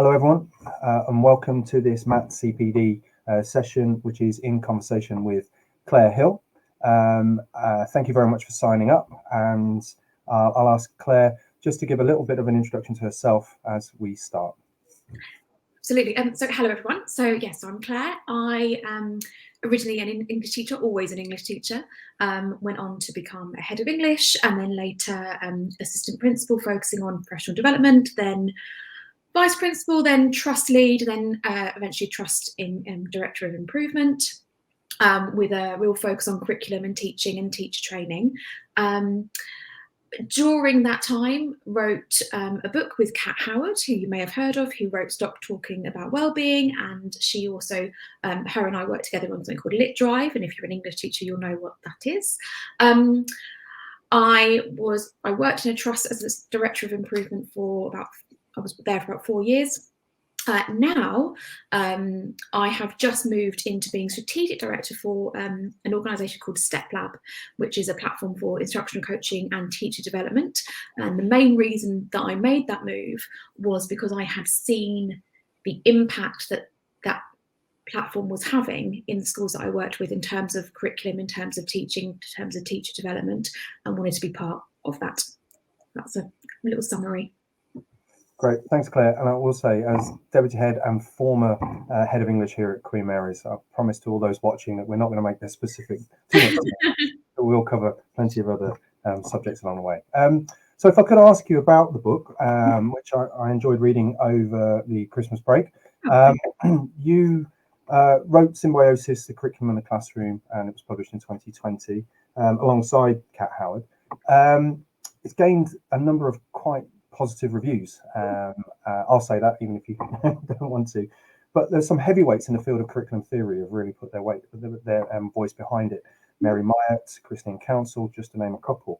Hello everyone, and welcome to this Matt CPD session, which is in conversation with Claire Hill. Thank you very much for signing up, and I'll ask Claire just to give a little bit of an introduction to herself as we start. Absolutely. So hello everyone. So yes, I'm Claire. I am originally an English teacher, always an English teacher. Went on to become a head of English, and then later assistant principal, focusing on professional development, then vice principal, then trust lead, then eventually trust in director of improvement, with a real focus on curriculum and teaching and teacher training. During that time, wrote a book with Kat Howard, who you may have heard of, who wrote Stop Talking About Wellbeing, and she also, her and I worked together on something called Lit Drive, and if you're an English teacher, you'll know what that is. I worked in a trust as a director of improvement I was there for about 4 years. Now, I have just moved into being strategic director for an organisation called Step Lab, which is a platform for instructional coaching and teacher development. And the main reason that I made that move was because I had seen the impact that that platform was having in the schools that I worked with in terms of curriculum, in terms of teaching, in terms of teacher development, and wanted to be part of that. That's a little summary. Great, thanks Claire. And I will say, as Deputy Head and former Head of English here at Queen Mary's, I promise to all those watching that we're not going to make this specific too much, but we'll cover plenty of other subjects along the way. So if I could ask you about the book, which I enjoyed reading over the Christmas break. You wrote Symbiosis, the Curriculum in the Classroom, and it was published in 2020 alongside Kat Howard. It's gained a number of quite positive reviews. I'll say that even if you don't want to, but there's some heavyweights in the field of curriculum theory have really put their voice behind it. Mary Myatt, Christine Council, just to name a couple.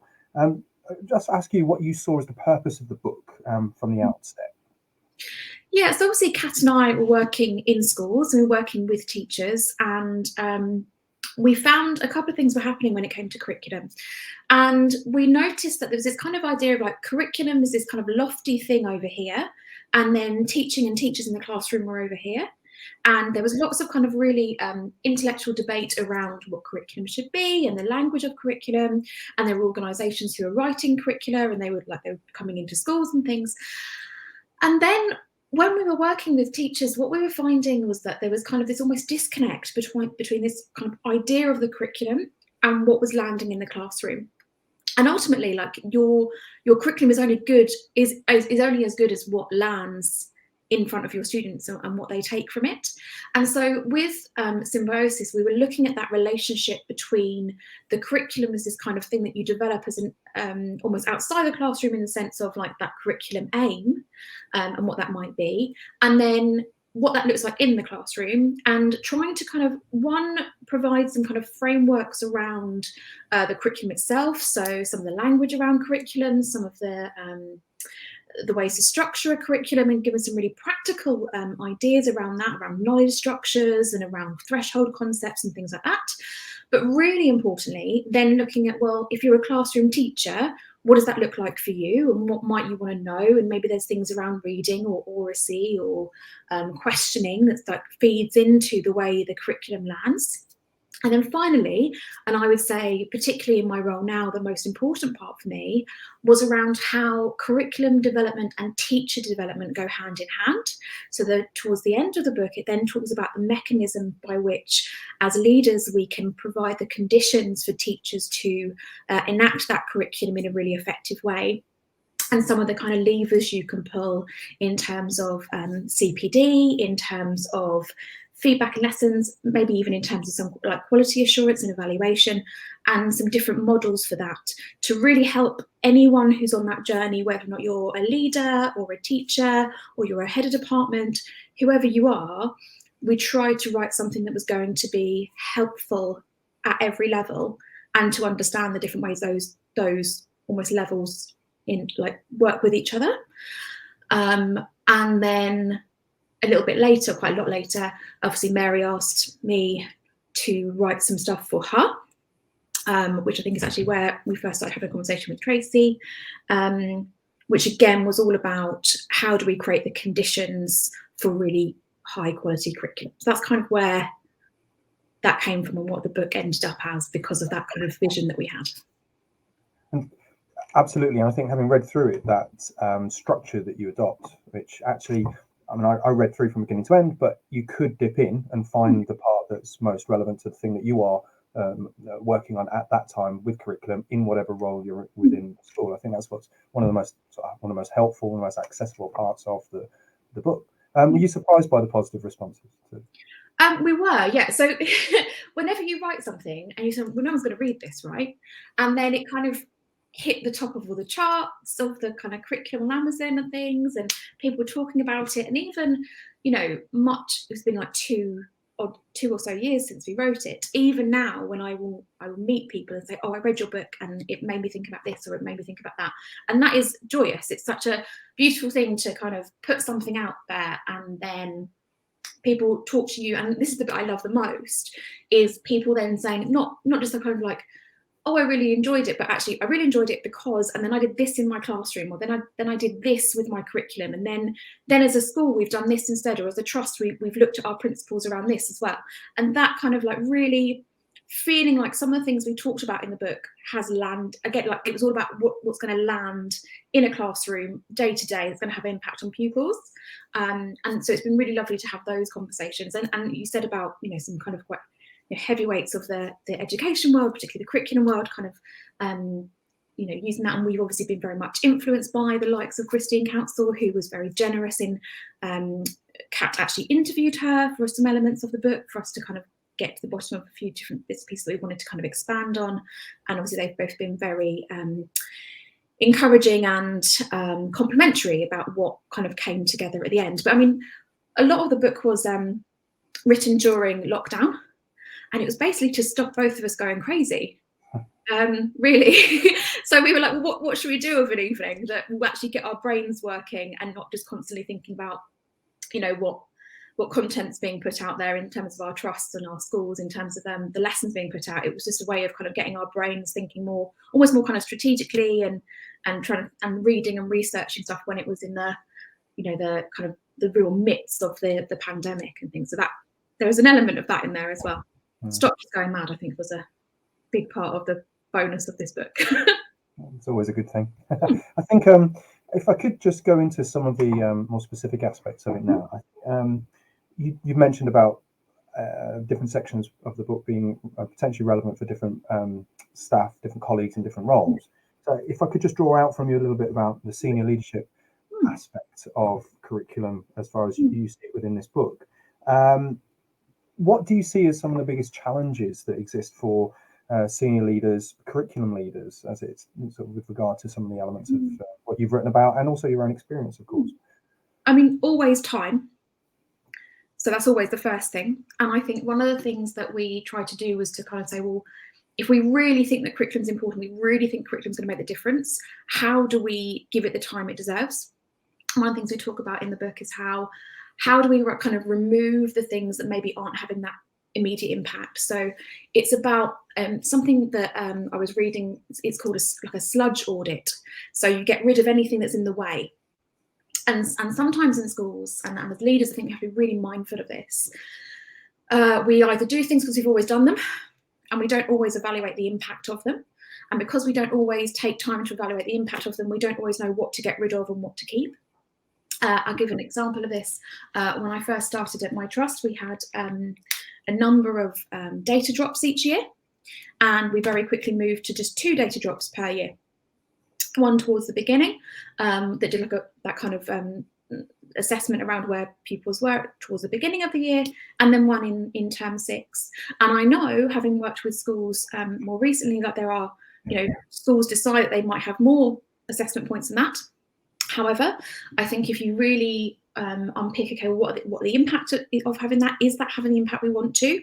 Just ask you what you saw as the purpose of the book from the outset. Yeah, so obviously Kat and I were working in schools and we were working with teachers, and we found a couple of things were happening when it came to curriculum. And we noticed that there was this kind of idea of like curriculum is this kind of lofty thing over here, and then teaching and teachers in the classroom were over here. And there was lots of kind of really intellectual debate around what curriculum should be and the language of curriculum. And there were organisations who were writing curricula, and they were coming into schools and things. And then when we were working with teachers, what we were finding was that there was kind of this almost disconnect between this kind of idea of the curriculum and what was landing in the classroom. And ultimately, like your curriculum is only only as good as what lands in front of your students and what they take from it. And so with Symbiosis, we were looking at that relationship between the curriculum as this kind of thing that you develop as an almost outside the classroom in the sense of like that curriculum aim and what that might be, and then what that looks like in the classroom, and trying to kind of provide some kind of frameworks around the curriculum itself. So some of the language around curriculum, some of the ways to structure a curriculum, and give us some really practical ideas around that, around knowledge structures and around threshold concepts and things like that. But really importantly, then looking at, well, if you're a classroom teacher, what does that look like for you, and what might you want to know? And maybe there's things around reading or oracy or questioning that feeds into the way the curriculum lands. And then finally, and I would say particularly in my role now, the most important part for me was around how curriculum development and teacher development go hand in hand. So that towards the end of the book, it then talks about the mechanism by which, as leaders, we can provide the conditions for teachers to enact that curriculum in a really effective way. And some of the kind of levers you can pull in terms of CPD, in terms of feedback and lessons, maybe even in terms of some like quality assurance and evaluation, and some different models for that to really help anyone who's on that journey, whether or not you're a leader or a teacher or you're a head of department, whoever you are. We tried to write something that was going to be helpful at every level, and to understand the different ways those almost levels in like work with each other. And then a little bit later, quite a lot later, obviously Mary asked me to write some stuff for her, which I think is actually where we first started having a conversation with Tracy. which again was all about how do we create the conditions for really high quality curriculum. So that's kind of where that came from and what the book ended up as, because of that kind of vision that we had. And absolutely, and I think having read through it, that structure that you adopt, which actually, I mean, I read through from beginning to end, but you could dip in and find the part that's most relevant to the thing that you are working on at that time with curriculum in whatever role you're within school. I think that's what's one of the most helpful and most accessible parts of the book. Were you surprised by the positive responses? We were, yeah. So whenever you write something and you say, well, no one's going to read this, right? And then it kind of hit the top of all the charts of the kind of curriculum on Amazon and things, and people were talking about it. And even, it's been like two or so years since we wrote it. Even now, when I will meet people and say, oh, I read your book and it made me think about this, or it made me think about that. And that is joyous. It's such a beautiful thing to kind of put something out there and then people talk to you. And this is the bit I love the most, is people then saying, not just a kind of like, oh, I really enjoyed it, but actually I really enjoyed it because, and then I did this in my classroom, or then I did this with my curriculum, and then as a school we've done this instead, or as a trust we've looked at our principles around this as well. And that kind of like really feeling like some of the things we talked about in the book has land again, like it was all about what's going to land in a classroom day to day, it's going to have impact on pupils. And so it's been really lovely to have those conversations. And you said about some kind of quite heavyweights of the education world, particularly the curriculum world, kind of using that. And we've obviously been very much influenced by the likes of Christine Council, who was very generous in Kat actually interviewed her for some elements of the book for us to kind of get to the bottom of a few different bits and pieces that we wanted to kind of expand on. And obviously they've both been very encouraging and complimentary about what kind of came together at the end. But I mean, a lot of the book was written during lockdown, and it was basically to stop both of us going crazy, really. So we were like, well, what should we do of an evening that will actually get our brains working and not just constantly thinking about, what content's being put out there in terms of our trusts and our schools, in terms of the lessons being put out. It was just a way of kind of getting our brains thinking almost more kind of strategically and trying and reading and researching stuff when it was in the, the kind of the real midst of the pandemic and things. So that there was an element of that in there as well. Stop just going mad, I think, was a big part of the bonus of this book. It's always a good thing. I think if I could just go into some of the more specific aspects of it now. You've mentioned about different sections of the book being potentially relevant for different staff, different colleagues in different roles. So if I could just draw out from you a little bit about the senior leadership aspect of curriculum as far as you see it within this book. What do you see as some of the biggest challenges that exist for senior leaders, curriculum leaders, as it's sort of with regard to some of the elements of what you've written about, and also your own experience, of course? I mean, always time. So that's always the first thing. And I think one of the things that we tried to do was to kind of say, well, if we really think that curriculum is important, we really think curriculum is going to make the difference, how do we give it the time it deserves? One of the things we talk about in the book is how do we kind of remove the things that maybe aren't having that immediate impact. So it's about something that I was reading, it's called like a sludge audit. So you get rid of anything that's in the way. And sometimes in schools and as leaders, I think you have to be really mindful of this. We either do things because we've always done them, and we don't always evaluate the impact of them. And because we don't always take time to evaluate the impact of them, we don't always know what to get rid of and what to keep. I'll give an example of this. When I first started at my trust, we had a number of data drops each year, and we very quickly moved to just 2 data drops per year. One towards the beginning that did like that kind of assessment around where pupils were towards the beginning of the year, and then one in term 6. And I know, having worked with schools more recently, that there are, schools decide that they might have more assessment points than that. However, I think if you really unpick, okay, what the impact of having that, is that having the impact we want to?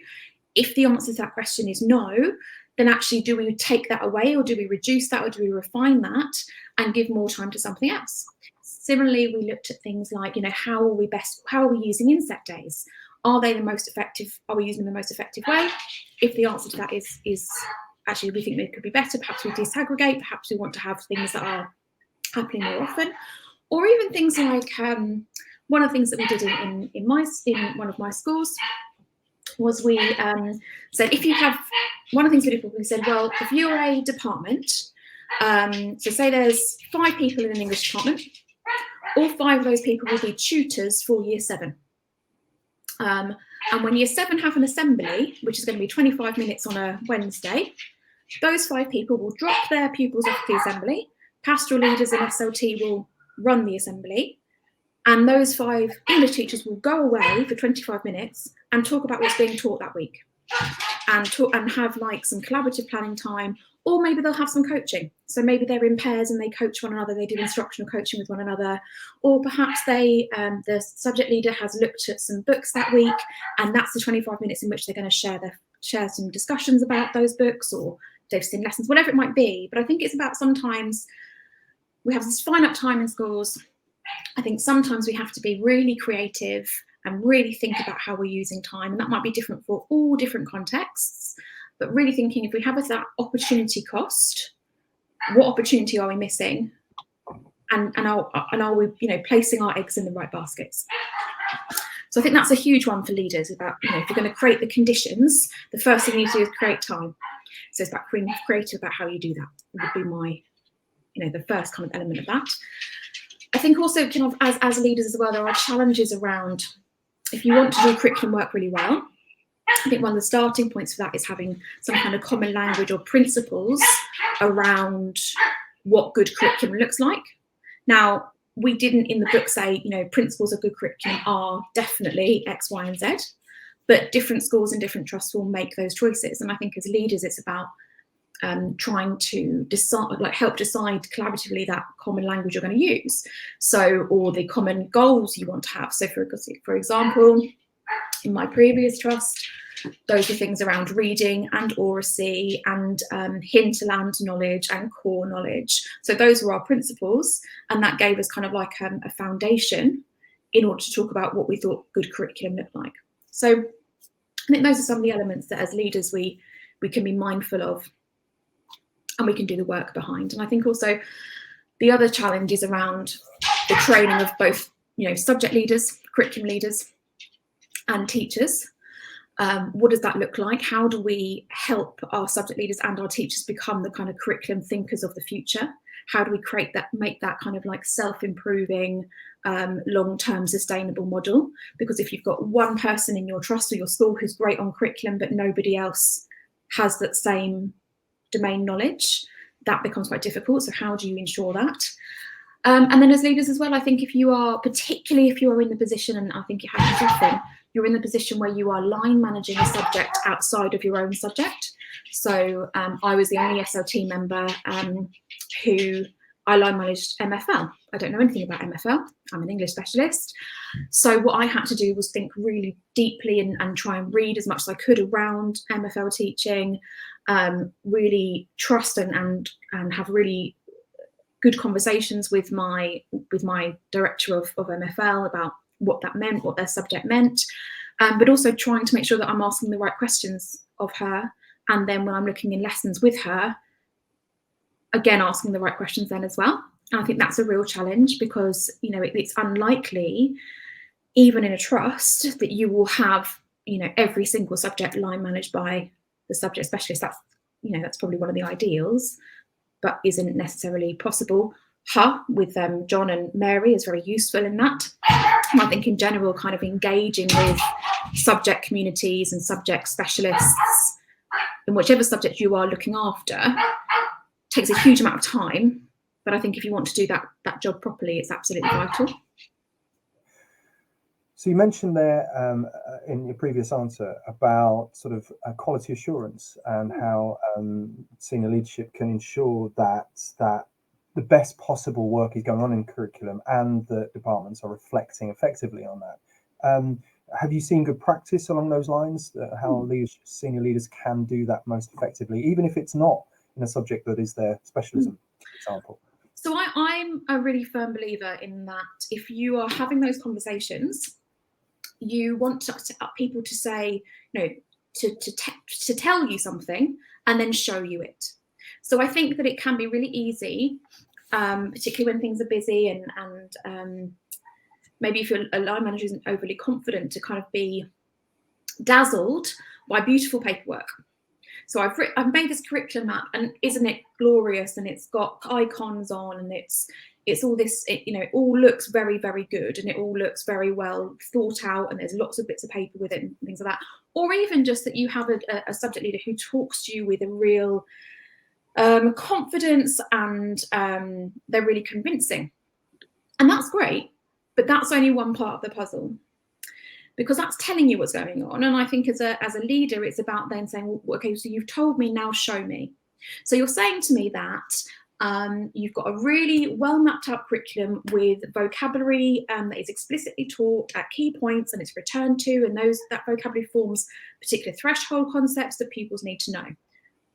If the answer to that question is no, then actually do we take that away, or do we reduce that, or do we refine that and give more time to something else? Similarly, we looked at things like, how are we using inset days? Are they the most effective? Are we using them the most effective way? If the answer to that is actually we think they could be better, perhaps we disaggregate, perhaps we want to have things that are happening more often, or even things like one of the things that we did in one of my schools was we said, if you have, one of the things we did, we said, well, if you're a department, so say there's 5 people in an English department, all 5 of those people will be tutors for year 7. And when year 7 have an assembly, which is going to be 25 minutes on a Wednesday, those 5 people will drop their pupils off the assembly. Pastoral leaders and SLT will run the assembly. And those 5 English teachers will go away for 25 minutes and talk about what's being taught that week, and have like some collaborative planning time, or maybe they'll have some coaching. So maybe they're in pairs and they coach one another, they do instructional coaching with one another, or perhaps the subject leader has looked at some books that week, and that's the 25 minutes in which they're going to share some discussions about those books, or they've seen lessons, whatever it might be. But I think it's about, sometimes we have this finite time in schools. I think sometimes we have to be really creative and really think about how we're using time. And that might be different for all different contexts, but really thinking, if we have that opportunity cost, what opportunity are we missing? And are we, placing our eggs in the right baskets? So I think that's a huge one for leaders, about, if you're going to create the conditions, the first thing you need to do is create time. So it's about being creative about how you do that. It would be my, the first kind of element of that. I think also, as leaders as well, there are challenges around, if you want to do curriculum work really well, I think one of the starting points for that is having some kind of common language or principles around what good curriculum looks like. Now, we didn't in the book say, principles of good curriculum are definitely X, Y, and Z, but different schools and different trusts will make those choices. And I think as leaders, it's about trying to decide, help decide collaboratively that common language you're going to use. So, or the common goals you want to have. So for example, in my previous trust, those are things around reading and oracy and hinterland knowledge and core knowledge. So those were our principles, and that gave us kind of like a foundation in order to talk about what we thought good curriculum looked like. So I think those are some of the elements that as leaders we can be mindful of, and we can do the work behind. And I think also the other challenge is around the training of both, subject leaders, curriculum leaders, and teachers. What does that look like? How do we help our subject leaders and our teachers become the kind of curriculum thinkers of the future? How do we make that kind of like self-improving, long-term sustainable model? Because if you've got one person in your trust or your school who's great on curriculum, but nobody else has that same domain knowledge, that becomes quite difficult. So how do you ensure that? And then as leaders as well, I think particularly if you are in the position, and I think it happens often, you're in the position where you are line managing a subject outside of your own subject. So I was the only SLT member who I line managed MFL. I don't know anything about MFL. I'm an English specialist. So what I had to do was think really deeply and try and read as much as I could around MFL teaching, really trust and have really good conversations with my director of MFL about what that meant, what their subject meant, but also trying to make sure that I'm asking the right questions of her. And then when I'm looking in lessons with her, again, asking the right questions then as well. And I think that's a real challenge, because, it's unlikely, even in a trust, that you will have, every single subject line managed by the subject specialist. That's probably one of the ideals, but isn't necessarily possible. With John and Mary is very useful in that. And I think in general, kind of engaging with subject communities and subject specialists in whichever subject you are looking after takes a huge amount of time. But I think if you want to do that job properly, it's absolutely vital. So you mentioned there in your previous answer about sort of quality assurance and how senior leadership can ensure that the best possible work is going on in curriculum and the departments are reflecting effectively on that. Have you seen good practice along those lines, how senior leaders can do that most effectively, even if it's not in a subject that is their specialism, for example? So I'm a really firm believer in that if you are having those conversations, you want people to say, to tell you something and then show you it. So I think that it can be really easy particularly when things are busy and maybe if a line manager isn't overly confident, to kind of be dazzled by beautiful paperwork. So I've made this curriculum map, and isn't it glorious? And it's got icons on, and it's all this, it all looks very, very good, and it all looks very well thought out, and there's lots of bits of paper with it and things like that. Or even just that you have a subject leader who talks to you with a real confidence, and they're really convincing. And that's great, but that's only one part of the puzzle, because that's telling you what's going on. And I think as a leader, it's about then saying, well, okay, so you've told me, now show me. So you're saying to me that you've got a really well mapped out curriculum with vocabulary that is explicitly taught at key points, and it's returned to, and that vocabulary forms particular threshold concepts that pupils need to know.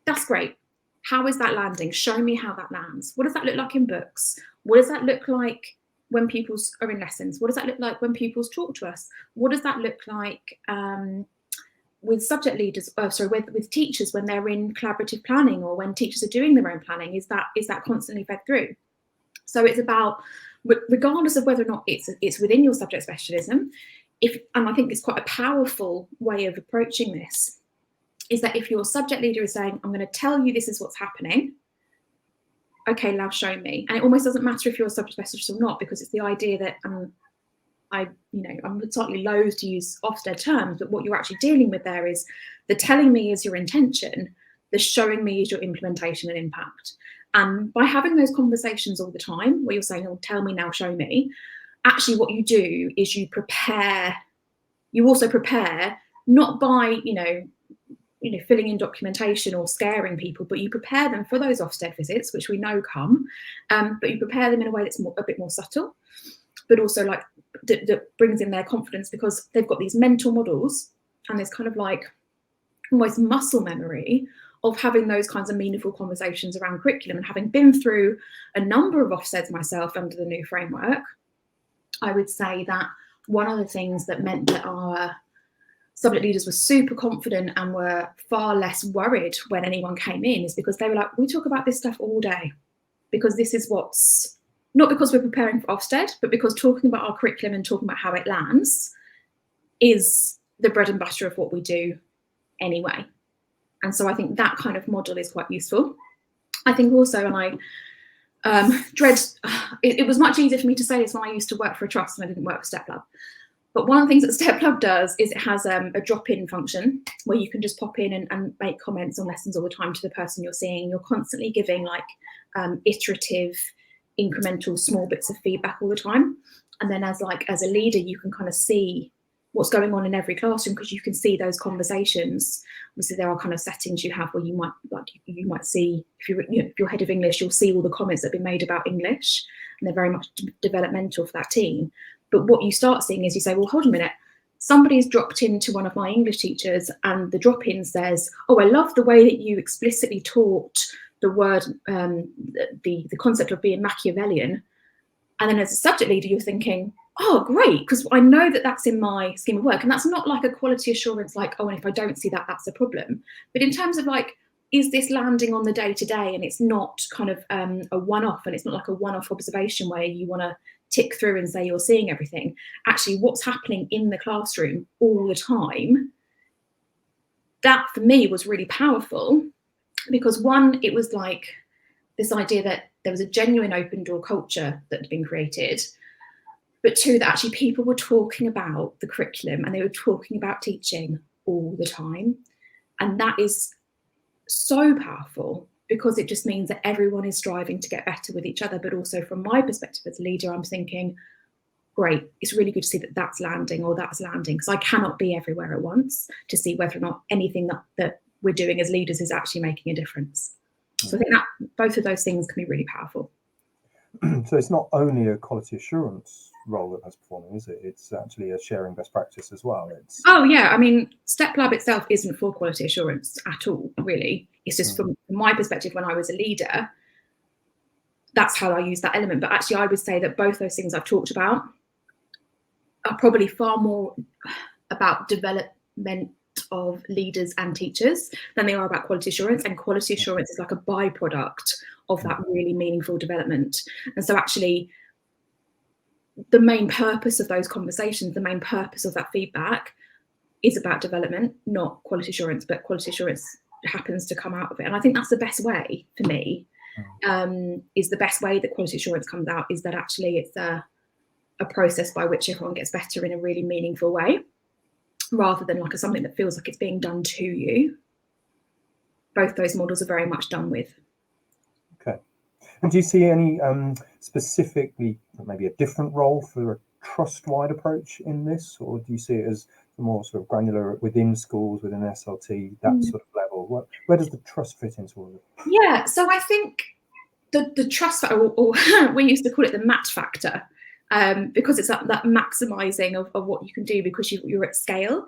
That's great. How is that landing? Show me how that lands. What does that look like in books? What does that look like when pupils are in lessons? What does that look like when pupils talk to us? What does that look like with subject leaders, with teachers when they're in collaborative planning, or when teachers are doing their own planning? Is that constantly fed through? So it's about, regardless of whether or not it's within your subject specialism, and I think it's quite a powerful way of approaching this, is that if your subject leader is saying, I'm going to tell you this is what's happening, okay, now show me. And it almost doesn't matter if you're a subject specialist or not, because it's the idea that I'm slightly loath to use Ofsted terms, but what you're actually dealing with there is the telling me is your intention, the showing me is your implementation and impact. And by having those conversations all the time, where you're saying, oh, tell me now, show me, actually what you do is you also prepare, not by, filling in documentation or scaring people, but you prepare them for those Ofsted visits, which we know come, but you prepare them in a way that's a bit more subtle, but also like that brings in their confidence, because they've got these mental models and this kind of like almost muscle memory of having those kinds of meaningful conversations around curriculum. And having been through a number of Ofsteds myself under the new framework, I would say that one of the things that meant that our subject leaders were super confident and were far less worried when anyone came in is because they were like, we talk about this stuff all day, because this is what's, not because we're preparing for Ofsted, but because talking about our curriculum and talking about how it lands is the bread and butter of what we do anyway. And so I think that kind of model is quite useful. I think also, and I dread, it was much easier for me to say this when I used to work for a trust and I didn't work for Step Lab. But one of the things that Step Lab does is it has a drop-in function where you can just pop in and make comments on lessons all the time to the person you're seeing. You're constantly giving like iterative, incremental, small bits of feedback all the time. And then as a leader, you can kind of see what's going on in every classroom, because you can see those conversations. Obviously, there are kind of settings you have where you might see, if you're head of English, you'll see all the comments that have been made about English, and they're very much developmental for that team. But what you start seeing is you say, well, hold a minute, somebody's dropped into one of my English teachers and the drop-in says, oh, I love the way that you explicitly taught the word, the concept of being Machiavellian. And then as a subject leader, you're thinking, oh, great, because I know that that's in my scheme of work. And that's not like a quality assurance, like, oh, and if I don't see that, that's a problem. But in terms of like, is this landing on the day-to-day, and it's not kind of a one-off, and it's not like a one-off observation where you want to tick through and say you're seeing everything. Actually, what's happening in the classroom all the time, that for me was really powerful, because one, it was like this idea that there was a genuine open door culture that had been created, but two, that actually people were talking about the curriculum and they were talking about teaching all the time. And that is so powerful, because it just means that everyone is striving to get better with each other. But also from my perspective as a leader, I'm thinking, great, it's really good to see that that's landing or that's landing, because I cannot be everywhere at once to see whether or not anything that we're doing as leaders is actually making a difference. So I think that both of those things can be really powerful. So it's not only a quality assurance role that that's performing, is it? It's actually a sharing best practice as well. Oh yeah, I mean, Step Lab itself isn't for quality assurance at all, really. It's just from my perspective, when I was a leader, that's how I use that element. But actually, I would say that both those things I've talked about are probably far more about development of leaders and teachers than they are about quality assurance, and quality assurance is like a byproduct of that really meaningful development. And so actually the main purpose of those conversations, the main purpose of that feedback is about development, not quality assurance, but quality assurance happens to come out of it. And I think that's the best way for me, is the best way that quality assurance comes out, is that actually it's a process by which everyone gets better in a really meaningful way, rather than like something that feels like it's being done to you. Both those models are very much done with. Okay. And do you see any specifically, maybe a different role for a trust-wide approach in this, or do you see it as more sort of granular within schools, within SLT, that sort of level? Where does the trust fit into all of it? Yeah, so I think the trust factor, or we used to call it the match factor, because it's that maximising of what you can do because you're at scale.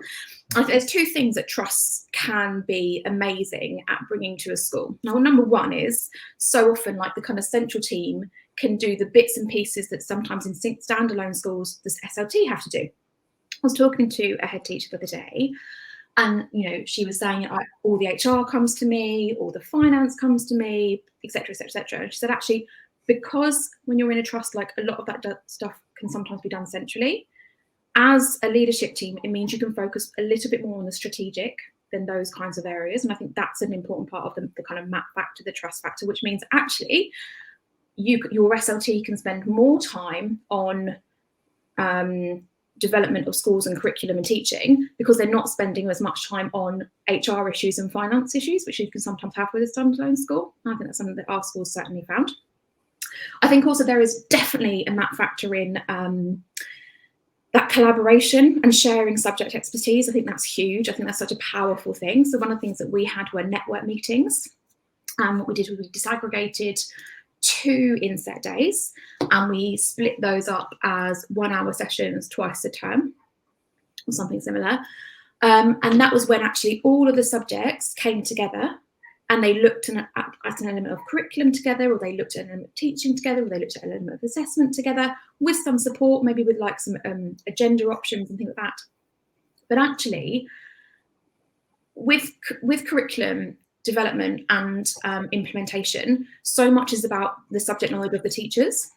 I think there's two things that trusts can be amazing at bringing to a school. Now, number one is, so often like the kind of central team can do the bits and pieces that sometimes in standalone schools the SLT have to do. I was talking to a head teacher the other day, and she was saying all the HR comes to me, all the finance comes to me, etc., etc., etc. And she said, actually, because when you're in a trust, like a lot of that stuff can sometimes be done centrally, as a leadership team, it means you can focus a little bit more on the strategic than those kinds of areas. And I think that's an important part of the kind of map factor, the trust factor, which means actually your SLT can spend more time on development of schools and curriculum and teaching, because they're not spending as much time on HR issues and finance issues, which you can sometimes have with a standalone school. I think that's something that our schools certainly found. I think also there is definitely a map factor in that collaboration and sharing subject expertise. I think that's huge. I think that's such a powerful thing. So one of the things that we had were network meetings. What we did was we disaggregated 2 inset days, and we split those up as 1-hour sessions twice a term or something similar. And that was when actually all of the subjects came together and they looked at an element of curriculum together, or they looked at an element of teaching together, or they looked at an element of assessment together with some support, maybe with like some agenda options and things like that. But actually, with curriculum development and implementation, so much is about the subject knowledge of the teachers.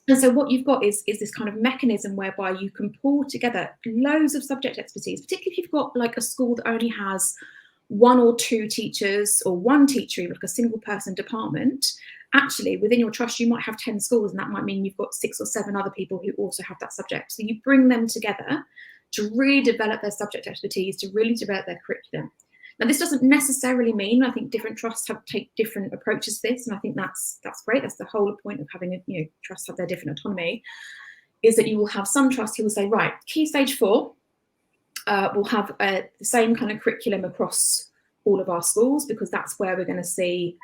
And so what you've got is this kind of mechanism whereby you can pull together loads of subject expertise, particularly if you've got like a school that only has 1 or 2 teachers, or 1 teacher, like a single person department. Actually, within your trust, you might have 10 schools, and that might mean you've got 6 or 7 other people who also have that subject. So you bring them together to really develop their subject expertise, to really develop their curriculum. Now, this doesn't necessarily mean, I think different trusts take different approaches to this, and I think that's great. That's the whole point of having trusts have their different autonomy, is that you will have some trusts who will say, right, Key Stage 4 will have the same kind of curriculum across all of our schools, because that's where we're going to see,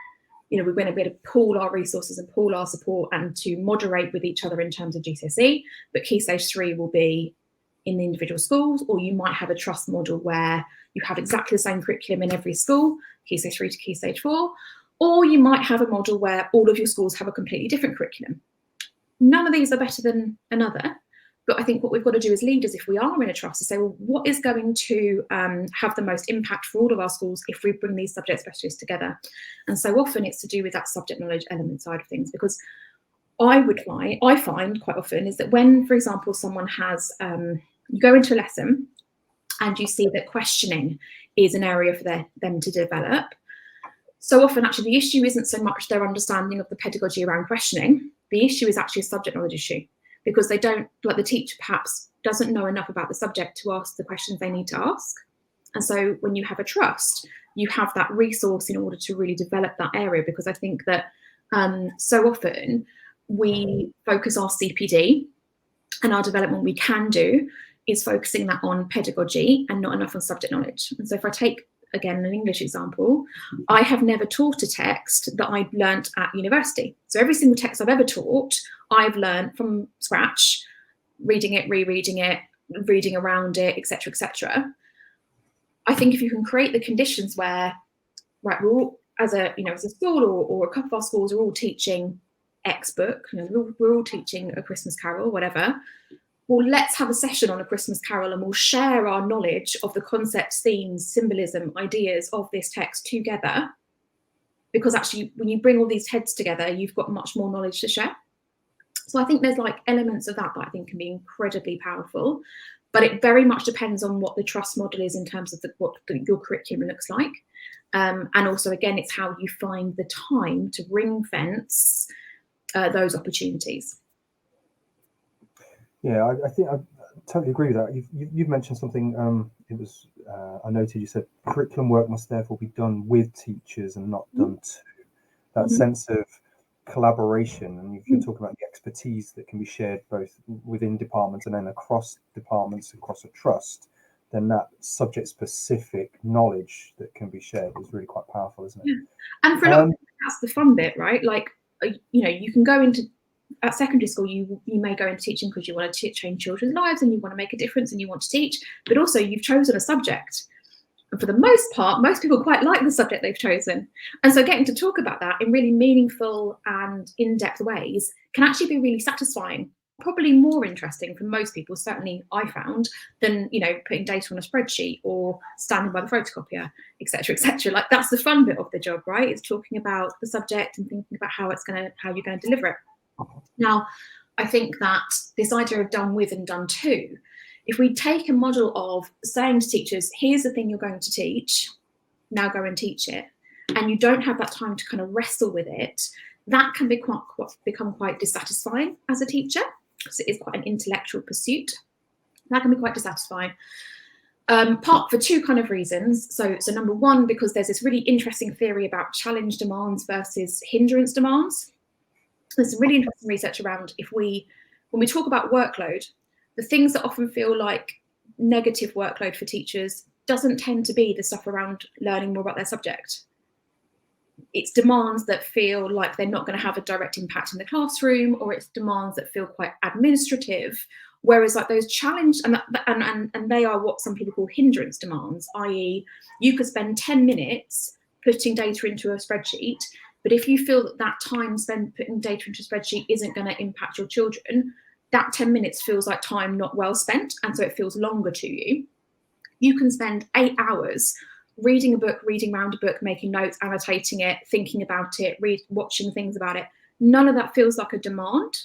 we're going to be able to pool our resources and pool our support and to moderate with each other in terms of GCSE. But Key Stage 3 will be in the individual schools, or you might have a trust model where you have exactly the same curriculum in every school, Key Stage 3 to Key Stage 4, or you might have a model where all of your schools have a completely different curriculum. None of these are better than another, but I think what we've got to do as leaders, if we are in a trust, is say, well, what is going to have the most impact for all of our schools if we bring these subject specialists together? And so often it's to do with that subject knowledge element side of things, because I find quite often is that when, for example, someone has, you go into a lesson and you see that questioning is an area for them to develop. So often, actually, the issue isn't so much their understanding of the pedagogy around questioning. The issue is actually a subject knowledge issue, because they don't, like the teacher perhaps doesn't know enough about the subject to ask the questions they need to ask. And so when you have a trust, you have that resource in order to really develop that area, because I think that so often we focus our CPD and our development we can do is focusing that on pedagogy and not enough on subject knowledge. And so if I take, again, an English example, I have never taught a text that I learnt at university. So every single text I've ever taught, I've learned from scratch, reading it, rereading it, reading around it, etc., etc. I think if you can create the conditions where, right, we're all, as a school or a couple of our schools are all teaching X book, we're all teaching A Christmas Carol, whatever. well, let's have a session on A Christmas Carol and we'll share our knowledge of the concepts, themes, symbolism, ideas of this text together. Because actually, when you bring all these heads together, you've got much more knowledge to share. So I think there's like elements of that I think can be incredibly powerful, but it very much depends on what the trust model is in terms of your curriculum looks like. And also, again, it's how you find the time to ring fence those opportunities. Yeah, I think I totally agree with that. You've mentioned something. It was I noted you said curriculum work must therefore be done with teachers and not done to. That sense of collaboration, and if you're talking about the expertise that can be shared both within departments and then across departments, across a trust, then that subject-specific knowledge that can be shared is really quite powerful, isn't it? Yeah. And for a lot of people, that's the fun bit, right? Like, you can go into at secondary school, you may go into teaching because you want to change children's lives and you want to make a difference and you want to teach, but also you've chosen a subject. And for the most part, most people quite like the subject they've chosen. And so getting to talk about that in really meaningful and in-depth ways can actually be really satisfying, probably more interesting for most people, certainly I found, than, putting data on a spreadsheet or standing by the photocopier, etc., etc. Like, that's the fun bit of the job, right? It's talking about the subject and thinking about how you're going to deliver it. Now, I think that this idea of done with and done to, if we take a model of saying to teachers, here's the thing you're going to teach, now go and teach it, and you don't have that time to kind of wrestle with it, that can become quite dissatisfying as a teacher, because it is quite an intellectual pursuit. That can be quite dissatisfying. Part for two kind of reasons. So number one, because there's this really interesting theory about challenge demands versus hindrance demands. There's some really interesting research around when we talk about workload, the things that often feel like negative workload for teachers doesn't tend to be the stuff around learning more about their subject. It's demands that feel like they're not going to have a direct impact in the classroom, or it's demands that feel quite administrative. Whereas like those challenge, and they are what some people call hindrance demands, i.e. you could spend 10 minutes putting data into a spreadsheet, but if you feel that time spent putting data into a spreadsheet isn't going to impact your children, that 10 minutes feels like time not well spent, and so it feels longer to you. You can spend 8 hours reading a book, reading around a book, making notes, annotating it, thinking about it, watching things about it. None of that feels like a demand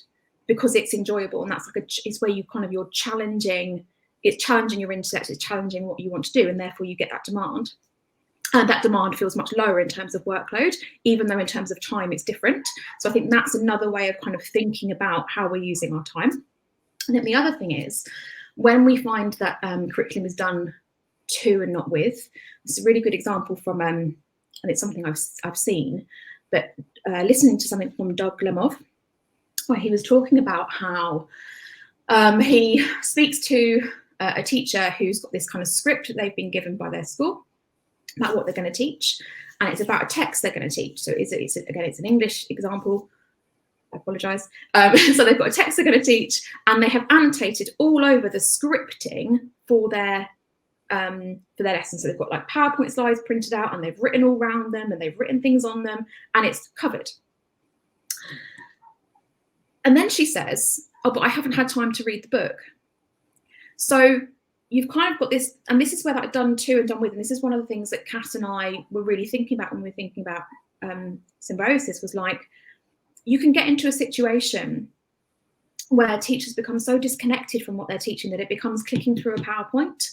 because it's enjoyable, and that's it's where you're challenging. It's challenging your intellect, it's challenging what you want to do, and therefore you get that demand. And that demand feels much lower in terms of workload, even though in terms of time it's different. So I think that's another way of kind of thinking about how we're using our time. And then the other thing is, when we find that curriculum is done to and not with, it's a really good example from, and it's something I've seen, but listening to something from Doug Lemov, where he was talking about how he speaks to a teacher who's got this kind of script that they've been given by their school about what they're going to teach, and it's about a text they're going to teach. So it's an English example. I apologise. So they've got a text they're going to teach, and they have annotated all over the scripting for their lesson. So they've got like PowerPoint slides printed out, and they've written all around them, and they've written things on them, and it's covered. And then she says, "Oh, but I haven't had time to read the book." So you've kind of got this, and this is where that done to and done with, and this is one of the things that Kat and I were really thinking about when we were thinking about symbiosis, was like, you can get into a situation where teachers become so disconnected from what they're teaching that it becomes clicking through a PowerPoint,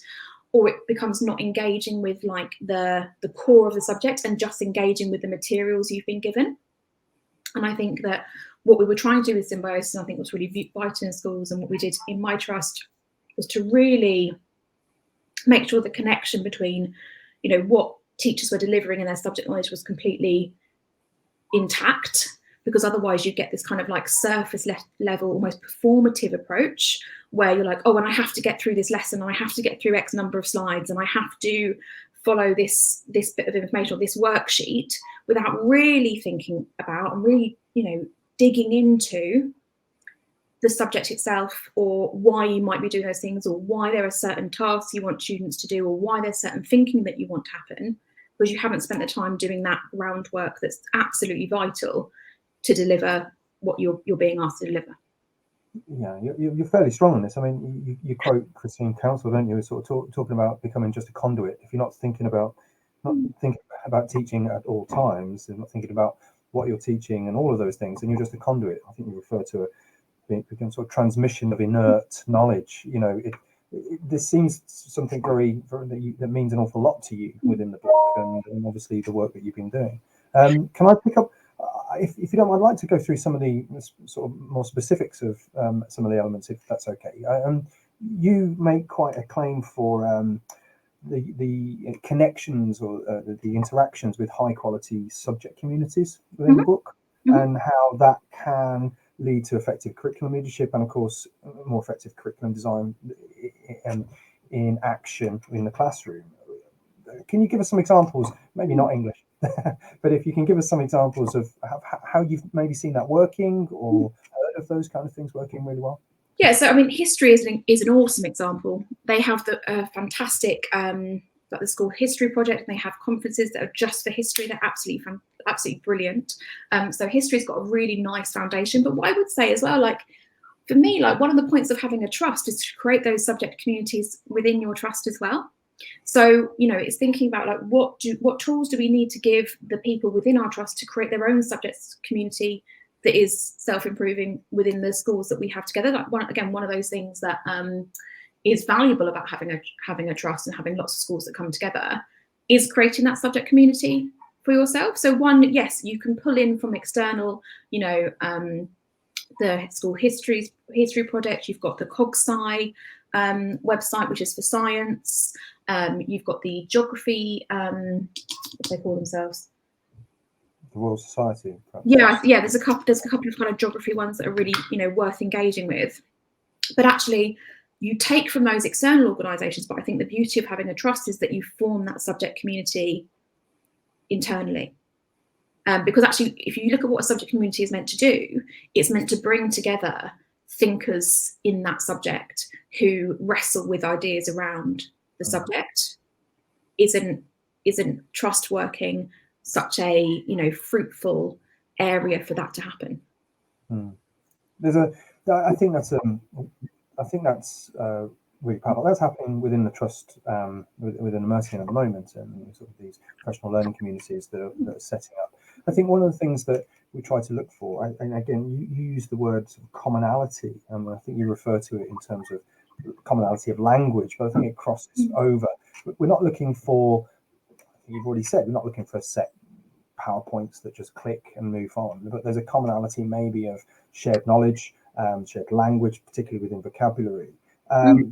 or it becomes not engaging with like the core of the subject and just engaging with the materials you've been given. And I think that what we were trying to do with symbiosis, and I think what's really vital in schools, and what we did in my trust, was to really make sure the connection between, what teachers were delivering and their subject knowledge was completely intact, because otherwise you get this kind of like surface level, almost performative approach where you're like, oh, and I have to get through this lesson, and I have to get through X number of slides, and I have to follow this bit of information or this worksheet, without really thinking about and really, digging into the subject itself, or why you might be doing those things, or why there are certain tasks you want students to do, or why there's certain thinking that you want to happen, because you haven't spent the time doing that groundwork that's absolutely vital to deliver what you're being asked to deliver. Yeah, you're fairly strong on this. I mean, you quote Christine Counsell, don't you? Sort of talking about becoming just a conduit. If you're not thinking about teaching at all times, and not thinking about what you're teaching and all of those things, and you're just a conduit. I think you refer to it being sort of transmission of inert knowledge. You know, this seems something that means an awful lot to you within the book, and obviously the work that you've been doing. Can I pick up? If you don't mind, I'd like to go through some of the sort of more specifics of some of the elements, if that's okay. You make quite a claim for the connections or the interactions with high quality subject communities within the book, and how that can lead to effective curriculum leadership and, of course, more effective curriculum design in action in the classroom. Can you give us some examples? Maybe not English, but if you can give us some examples of how you've maybe seen that working, or heard of those kind of things working really well. Yeah, so I mean, history is an awesome example. They have the fantastic like the school history project, and they have conferences that are just for history. They're absolutely brilliant. So history's got a really nice foundation. But what I would say as well, like for me, like one of the points of having a trust is to create those subject communities within your trust as well. So, you know, it's thinking about like what tools do we need to give the people within our trust to create their own subject community that is self-improving within the schools that we have together. Like one of those things that is valuable about having a trust and having lots of schools that come together is creating that subject community for yourself. So one, yes, you can pull in from external, you know, the school history project. You've got the CogSci website, which is for science. You've got the geography, what do they call themselves? The Royal Society. Perhaps. Yeah. There's a couple of kind of geography ones that are really, you know, worth engaging with. But actually, you take from those external organisations. But I think the beauty of having a trust is that you form that subject community internally. Because actually, if you look at what a subject community is meant to do, it's meant to bring together thinkers in that subject who wrestle with ideas around the subject. Isn't trust working such a, you know, fruitful area for that to happen? I think that's really powerful. That's happening within the trust, within Immersion at the moment, and sort of these professional learning communities that are setting up. I think one of the things that we try to look for, and again, you use the word sort of commonality, and I think you refer to it in terms of commonality of language, but I think it crosses over. We're not looking for, you've already said, we're not looking for set PowerPoints that just click and move on, but there's a commonality maybe of shared knowledge, shared language, particularly within vocabulary.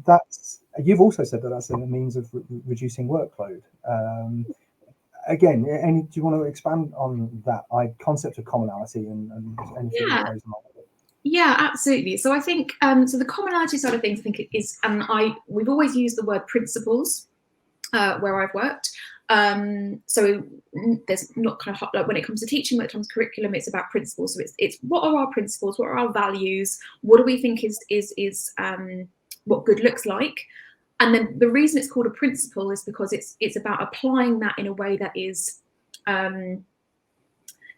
That's, you've also said that that's a means of reducing workload. Again, do you want to expand on that concept of commonality and anything that goes along with it? Yeah, absolutely. So I think so the commonality side of things, I think it is, and we've always used the word principles where I've worked. So there's not kind of like when it comes to teaching, when it comes to curriculum, it's about principles. So it's what are our principles, what are our values, what do we think is what good looks like. And then the reason it's called a principle is because it's about applying that in a way that is kind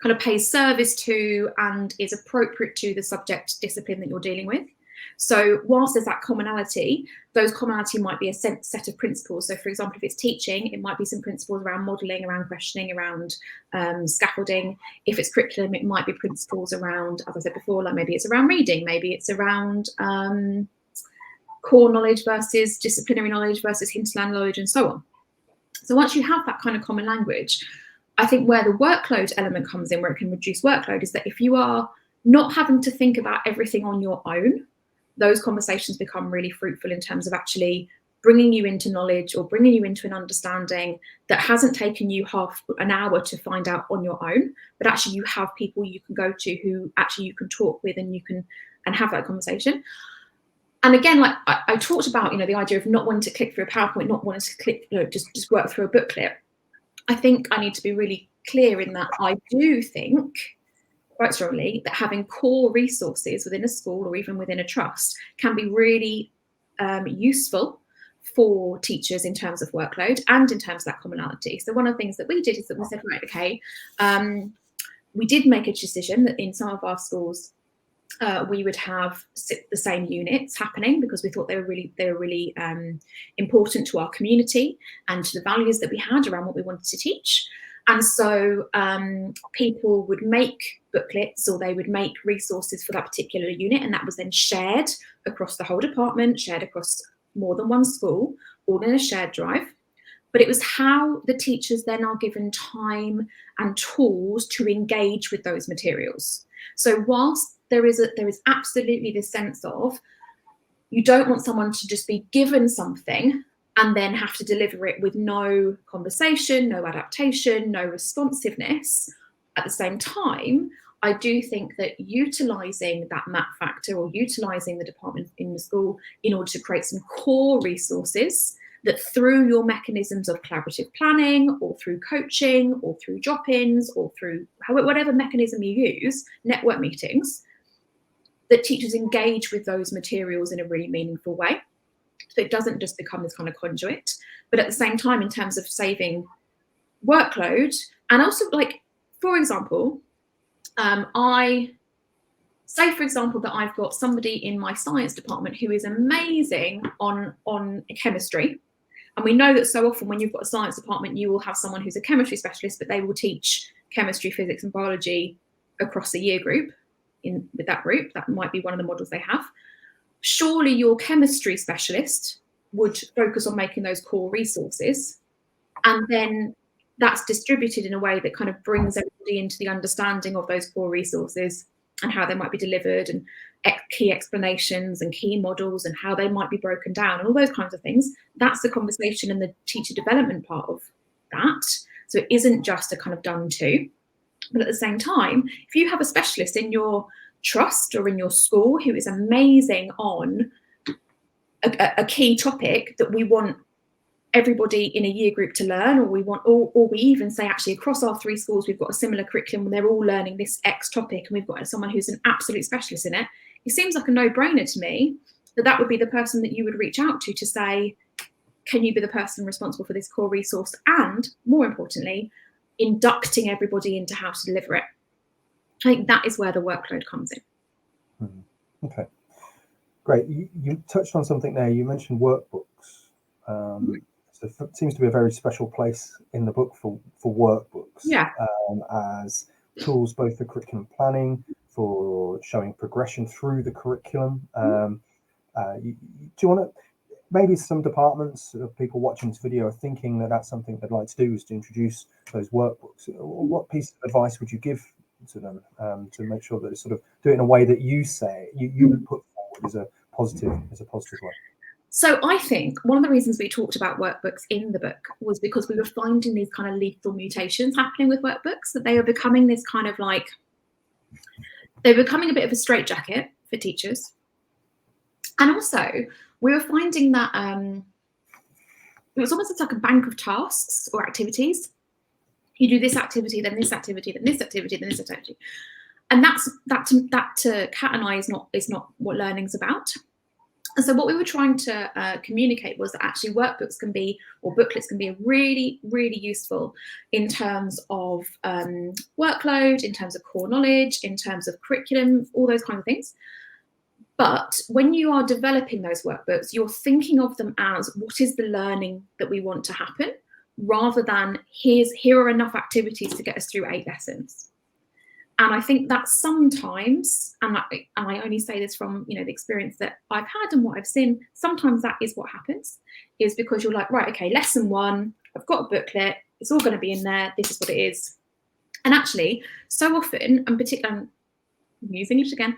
of pays service to and is appropriate to the subject discipline that you're dealing with. So whilst there's that commonality, those commonality might be a set of principles. So for example, if it's teaching, it might be some principles around modelling, around questioning, around scaffolding. If it's curriculum, it might be principles around, as I said before, like maybe it's around reading, maybe it's around core knowledge versus disciplinary knowledge versus hinterland knowledge, and so on. So once you have that kind of common language, I think where the workload element comes in, where it can reduce workload, is that if you are not having to think about everything on your own, those conversations become really fruitful in terms of actually bringing you into knowledge or bringing you into an understanding that hasn't taken you half an hour to find out on your own, but actually you have people you can go to who actually you can talk with and you can have that conversation. And again, like I talked about, you know, the idea of not wanting to click through a PowerPoint, not wanting to click, you know, just work through a booklet. I think I need to be really clear in that I do think quite strongly that having core resources within a school or even within a trust can be really useful for teachers in terms of workload and in terms of that commonality. So one of the things that we did is that we said, right, okay, we did make a decision that in some of our schools, we would have the same units happening because we thought they were really important to our community and to the values that we had around what we wanted to teach. And so people would make booklets or they would make resources for that particular unit, and that was then shared across the whole department, shared across more than one school, all in a shared drive. But it was how the teachers then are given time and tools to engage with those materials. So whilst there is absolutely this sense of you don't want someone to just be given something and then have to deliver it with no conversation, no adaptation, no responsiveness. At the same time, I do think that utilising that map factor or utilising the department in the school in order to create some core resources that through your mechanisms of collaborative planning or through coaching or through drop-ins or through whatever mechanism you use, network meetings, that teachers engage with those materials in a really meaningful way. So it doesn't just become this kind of conduit, but at the same time, in terms of saving workload, and also like, for example, I say, for example, that I've got somebody in my science department who is amazing on chemistry. And we know that so often when you've got a science department, you will have someone who's a chemistry specialist, but they will teach chemistry, physics, and biology across a year group. With that group, that might be one of the models they have. Surely your chemistry specialist would focus on making those core resources, and then that's distributed in a way that kind of brings everybody into the understanding of those core resources and how they might be delivered and key explanations and key models and how they might be broken down and all those kinds of things. That's the conversation and the teacher development part of that. So it isn't just a kind of done to. But at the same time, if you have a specialist in your trust or in your school who is amazing on a key topic that we want everybody in a year group to learn, or we even say actually across our 3 schools we've got a similar curriculum and they're all learning this X topic and we've got someone who's an absolute specialist in it, it seems like a no-brainer to me that would be the person that you would reach out to say, can you be the person responsible for this core resource, and more importantly, inducting everybody into how to deliver it. I think that is where the workload comes in. Okay, great. You touched on something there. You mentioned workbooks. So it seems to be a very special place in the book for workbooks, as tools both for curriculum planning, for showing progression through the curriculum. Do you want to, maybe some departments of people watching this video are thinking that that's something they'd like to do, is to introduce those workbooks. What piece of advice would you give to them to make sure that they sort of do it in a way that you say you would put forward as a positive way? So I think one of the reasons we talked about workbooks in the book was because we were finding these kind of lethal mutations happening with workbooks, that they were becoming this kind of like, they were becoming a bit of a straitjacket for teachers. And also we were finding that it was almost like a bank of tasks or activities. You do this activity, then this activity, then this activity, then this activity. And that to Kat and I is not what learning's about. And so what we were trying to communicate was that actually workbooks can be, or booklets can be really, really useful in terms of workload, in terms of core knowledge, in terms of curriculum, all those kind of things. But when you are developing those workbooks, you're thinking of them as what is the learning that we want to happen, rather than here are enough activities to get us through 8 lessons. And I think that sometimes, and I only say this from the experience that I've had and what I've seen, sometimes that is what happens, is because you're like, right, okay, lesson 1, I've got a booklet, it's all going to be in there, this is what it is. And actually, so often, and particularly, I'm using English again,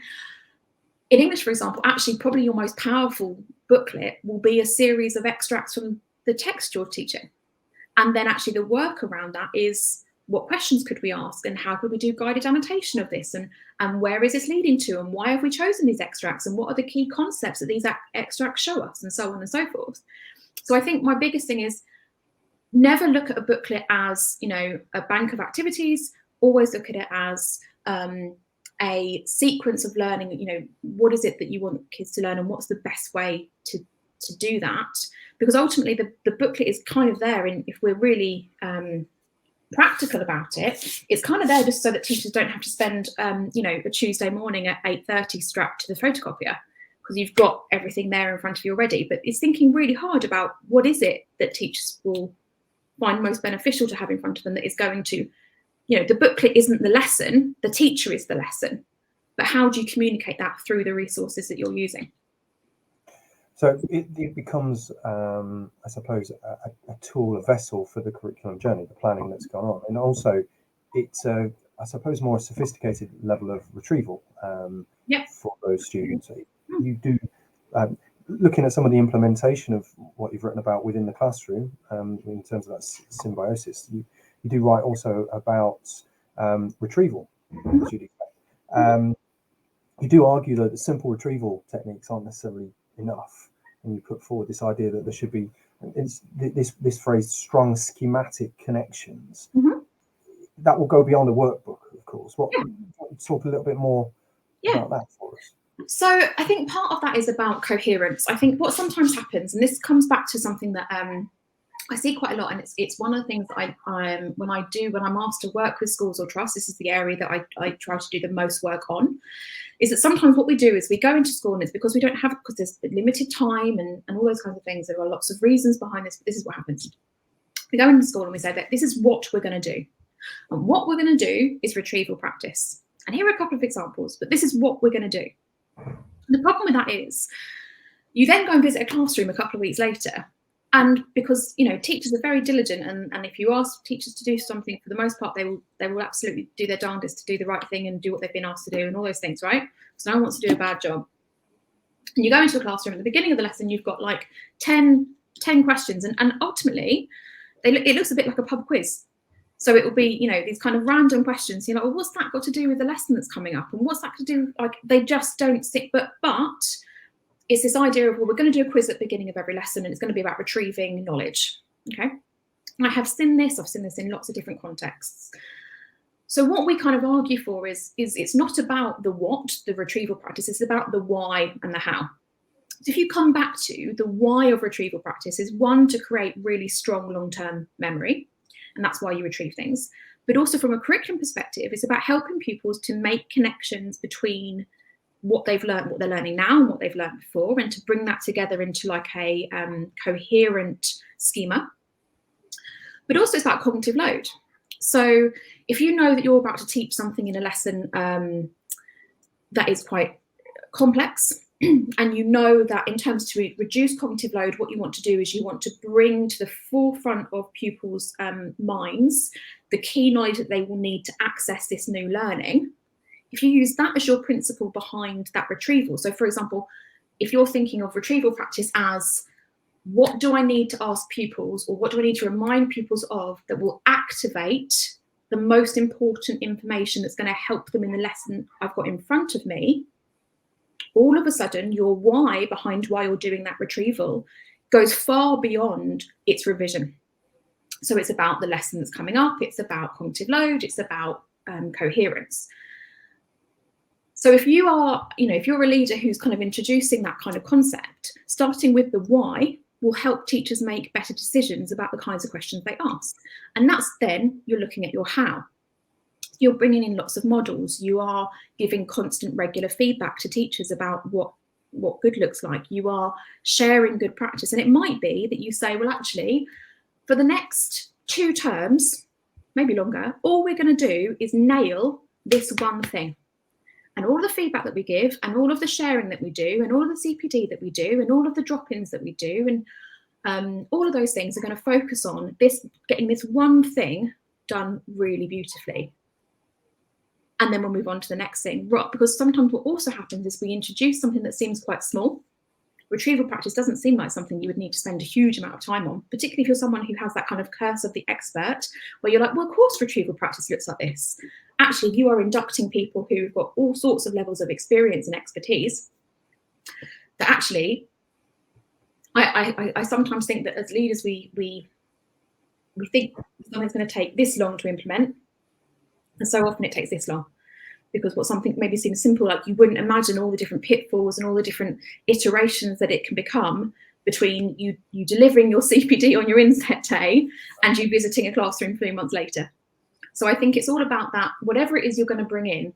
in English, for example, actually probably your most powerful booklet will be a series of extracts from the text you're teaching. And then actually the work around that is, what questions could we ask, and how could we do guided annotation of this, and where is this leading to, and why have we chosen these extracts, and what are the key concepts that these extracts show us, and so on and so forth. So I think my biggest thing is never look at a booklet as a bank of activities. Always look at it as a sequence of learning. What is it that you want kids to learn, and what's the best way to do that? Because ultimately the booklet is kind of there, and if we're really practical about it, it's kind of there just so that teachers don't have to spend, you know, a Tuesday morning at 8:30 strapped to the photocopier, because you've got everything there in front of you already. But it's thinking really hard about what is it that teachers will find most beneficial to have in front of them that is going to, you know, the booklet isn't the lesson, the teacher is the lesson. But how do you communicate that through the resources that you're using? So it becomes, I suppose, a tool, a vessel for the curriculum journey, the planning that's gone on. And also, it's, I suppose, more a sophisticated level of retrieval for those students. You do, looking at some of the implementation of what you've written about within the classroom, in terms of that symbiosis, you do write also about retrieval, as you'd expect. You do argue that the simple retrieval techniques aren't necessarily enough, and you put forward this idea that there should be this phrase, strong schematic connections. That will go beyond a workbook, of course. Talk a little bit more about that for us. So I think part of that is about coherence. I think what sometimes happens, and this comes back to something that I see quite a lot, and it's one of the things that when I'm asked to work with schools or trusts, this is the area that I try to do the most work on, is that sometimes what we do is we go into school, and it's because we don't have, because there's limited time and all those kinds of things. There are lots of reasons behind this, but this is what happens. We go into school and we say that this is what we're going to do. And what we're going to do is retrieval practice. And here are a couple of examples, but this is what we're going to do. The problem with that is you then go and visit a classroom a couple of weeks later. And because, you know, teachers are very diligent, and if you ask teachers to do something, for the most part, they will absolutely do their darndest to do the right thing and do what they've been asked to do and all those things, right? So no one wants to do a bad job. And you go into a classroom at the beginning of the lesson, you've got like 10 questions, and ultimately it looks a bit like a pub quiz. So it will be, you know, these kind of random questions. You're like, well, what's that got to do with the lesson that's coming up? And what's that to do? Like, they just don't stick. But it's this idea of, well, we're going to do a quiz at the beginning of every lesson, and it's going to be about retrieving knowledge. Okay. And I've seen this in lots of different contexts. So what we kind of argue for is it's not about the what, the retrieval practice, it's about the why and the how. So if you come back to the why of retrieval practice is, one, to create really strong long-term memory. And that's why you retrieve things. But also from a curriculum perspective, it's about helping pupils to make connections between what they've learned, what they're learning now, and what they've learned before, and to bring that together into like a coherent schema. But also it's about cognitive load. So if you know that you're about to teach something in a lesson that is quite complex, and you know that in terms to reduce cognitive load, what you want to do is you want to bring to the forefront of pupils' minds the key knowledge that they will need to access this new learning. If you use that as your principle behind that retrieval, so for example, if you're thinking of retrieval practice as, what do I need to ask pupils, or what do I need to remind pupils of that will activate the most important information that's going to help them in the lesson I've got in front of me, all of a sudden your why behind why you're doing that retrieval goes far beyond its revision. So it's about the lesson that's coming up, it's about cognitive load, it's about coherence. So if you are, if you're a leader who's kind of introducing that kind of concept, starting with the why will help teachers make better decisions about the kinds of questions they ask. And that's then you're looking at your how. You're bringing in lots of models. You are giving constant regular feedback to teachers about what good looks like. You are sharing good practice. And it might be that you say, well, actually, for the next 2 terms, maybe longer, all we're going to do is nail this one thing. And all the feedback that we give, and all of the sharing that we do, and all of the CPD that we do, and all of the drop-ins that we do, and all of those things are going to focus on getting this one thing done really beautifully. And then we'll move on to the next thing. Because sometimes what also happens is we introduce something that seems quite small. Retrieval practice doesn't seem like something you would need to spend a huge amount of time on, particularly if you're someone who has that kind of curse of the expert, where you're like, well, of course retrieval practice looks like this. Actually, you are inducting people who've got all sorts of levels of experience and expertise that actually, I sometimes think that as leaders, we think something's going to take this long to implement, and so often it takes this long. Because what something maybe seems simple, like you wouldn't imagine all the different pitfalls and all the different iterations that it can become between you delivering your CPD on your inset day and you visiting a classroom 3 months later. So I think it's all about that, whatever it is you're going to bring in,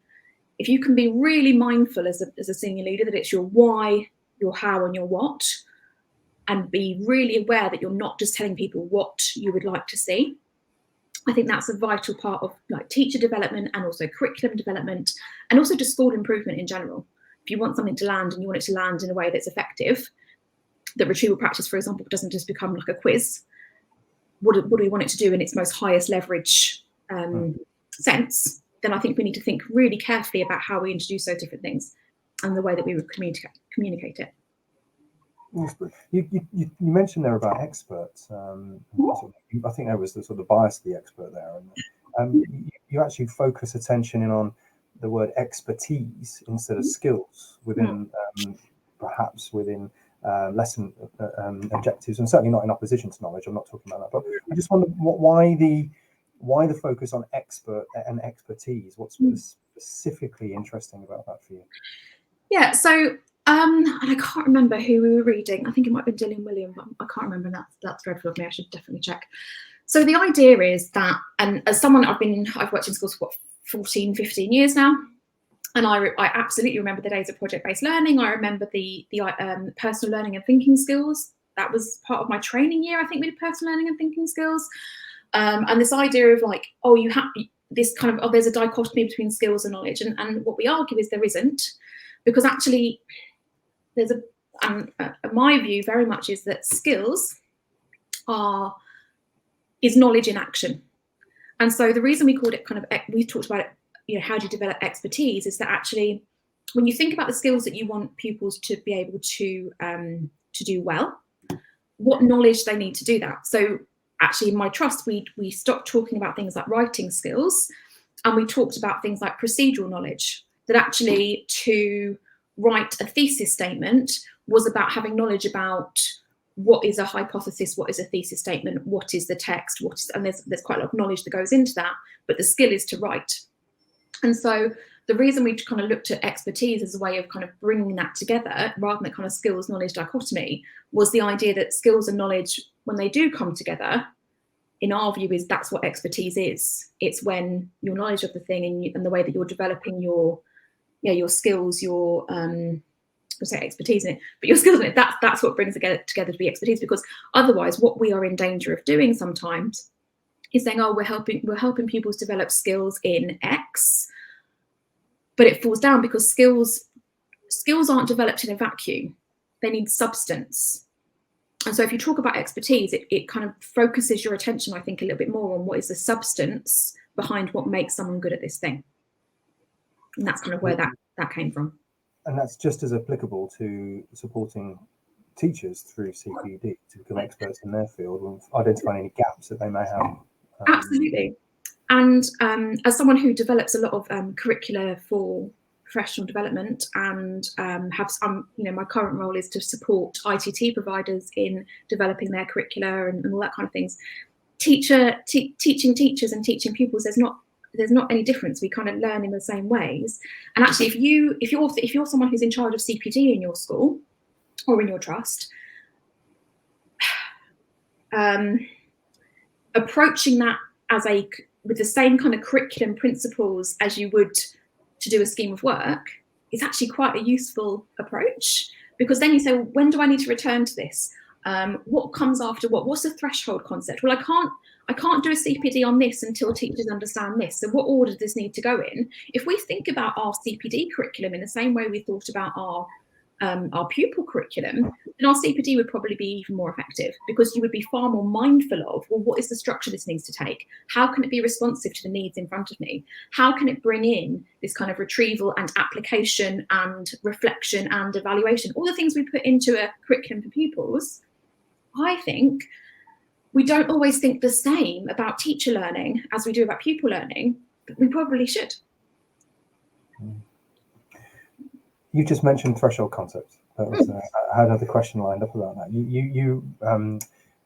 if you can be really mindful as a senior leader that it's your why, your how, and your what, and be really aware that you're not just telling people what you would like to see. I think that's a vital part of like teacher development and also curriculum development, and also just school improvement in general. If you want something to land and you want it to land in a way that's effective, that retrieval practice, for example, doesn't just become like a quiz. What do we want it to do in its most highest leverage sense? Then I think we need to think really carefully about how we introduce those different things and the way that we would communicate it. You mentioned there about experts. I think there was the sort of bias of the expert there, and you actually focus attention in on the word expertise instead of skills within perhaps within lesson objectives, and certainly not in opposition to knowledge. I'm not talking about that, but I just wonder why the focus on expert and expertise. What's specifically interesting about that for you? Yeah, so and I can't remember who we were reading. I think it might have been Dylan William, but I can't remember. That's dreadful of me. I should definitely check. So the idea is that, and as someone I've worked in schools for 14, 15 years now, and I absolutely remember the days of project-based learning. I remember the personal learning and thinking skills. That was part of my training year. I think we did personal learning and thinking skills, and this idea of like, oh, you have this kind of, oh, there's a dichotomy between skills and knowledge, and what we argue is there isn't, because actually there's my view very much is that skills is knowledge in action. And so the reason we called it kind of, we talked about it, how do you develop expertise, is that actually when you think about the skills that you want pupils to be able to do well, what knowledge they need to do that. So actually in my trust, we stopped talking about things like writing skills, and we talked about things like procedural knowledge, that actually to write a thesis statement was about having knowledge about what is a hypothesis, what is a thesis statement, what is the text, and there's quite a lot of knowledge that goes into that, but the skill is to write. And so the reason we kind of looked at expertise as a way of kind of bringing that together, rather than kind of skills knowledge dichotomy, was the idea that skills and knowledge, when they do come together, in our view, is that's what expertise is. It's when your knowledge of the thing and the way that you're developing your skills, your say expertise in it, but your skills in it, that's what brings together to be expertise. Because otherwise what we are in danger of doing sometimes is saying, oh, we're helping pupils develop skills in X, but it falls down because skills aren't developed in a vacuum. They need substance. And so if you talk about expertise, it kind of focuses your attention, I think, a little bit more on what is the substance behind what makes someone good at this thing. And that's kind of where that came from. And that's just as applicable to supporting teachers through CPD to become experts in their field and identifying any gaps that they may have. Absolutely. And as someone who develops a lot of curricula for professional development, and have some, my current role is to support ITT providers in developing their curricula and all that kind of things. Teaching teachers and teaching pupils, there's not any difference. We kind of learn in the same ways. And actually, if you're someone who's in charge of CPD in your school or in your trust, approaching that with the same kind of curriculum principles as you would to do a scheme of work is actually quite a useful approach, because then you say, well, when do I need to return to this? What comes after what? What's the threshold concept? Well, I can't do a CPD on this until teachers understand this. So what order does this need to go in? If we think about our CPD curriculum in the same way we thought about our pupil curriculum, then our CPD would probably be even more effective, because you would be far more mindful of, well, what is the structure this needs to take? How can it be responsive to the needs in front of me? How can it bring in this kind of retrieval and application and reflection and evaluation? All the things we put into a curriculum for pupils. I think we don't always think the same about teacher learning as we do about pupil learning, but we probably should. You just mentioned threshold concepts. That was, I had another question lined up about that. You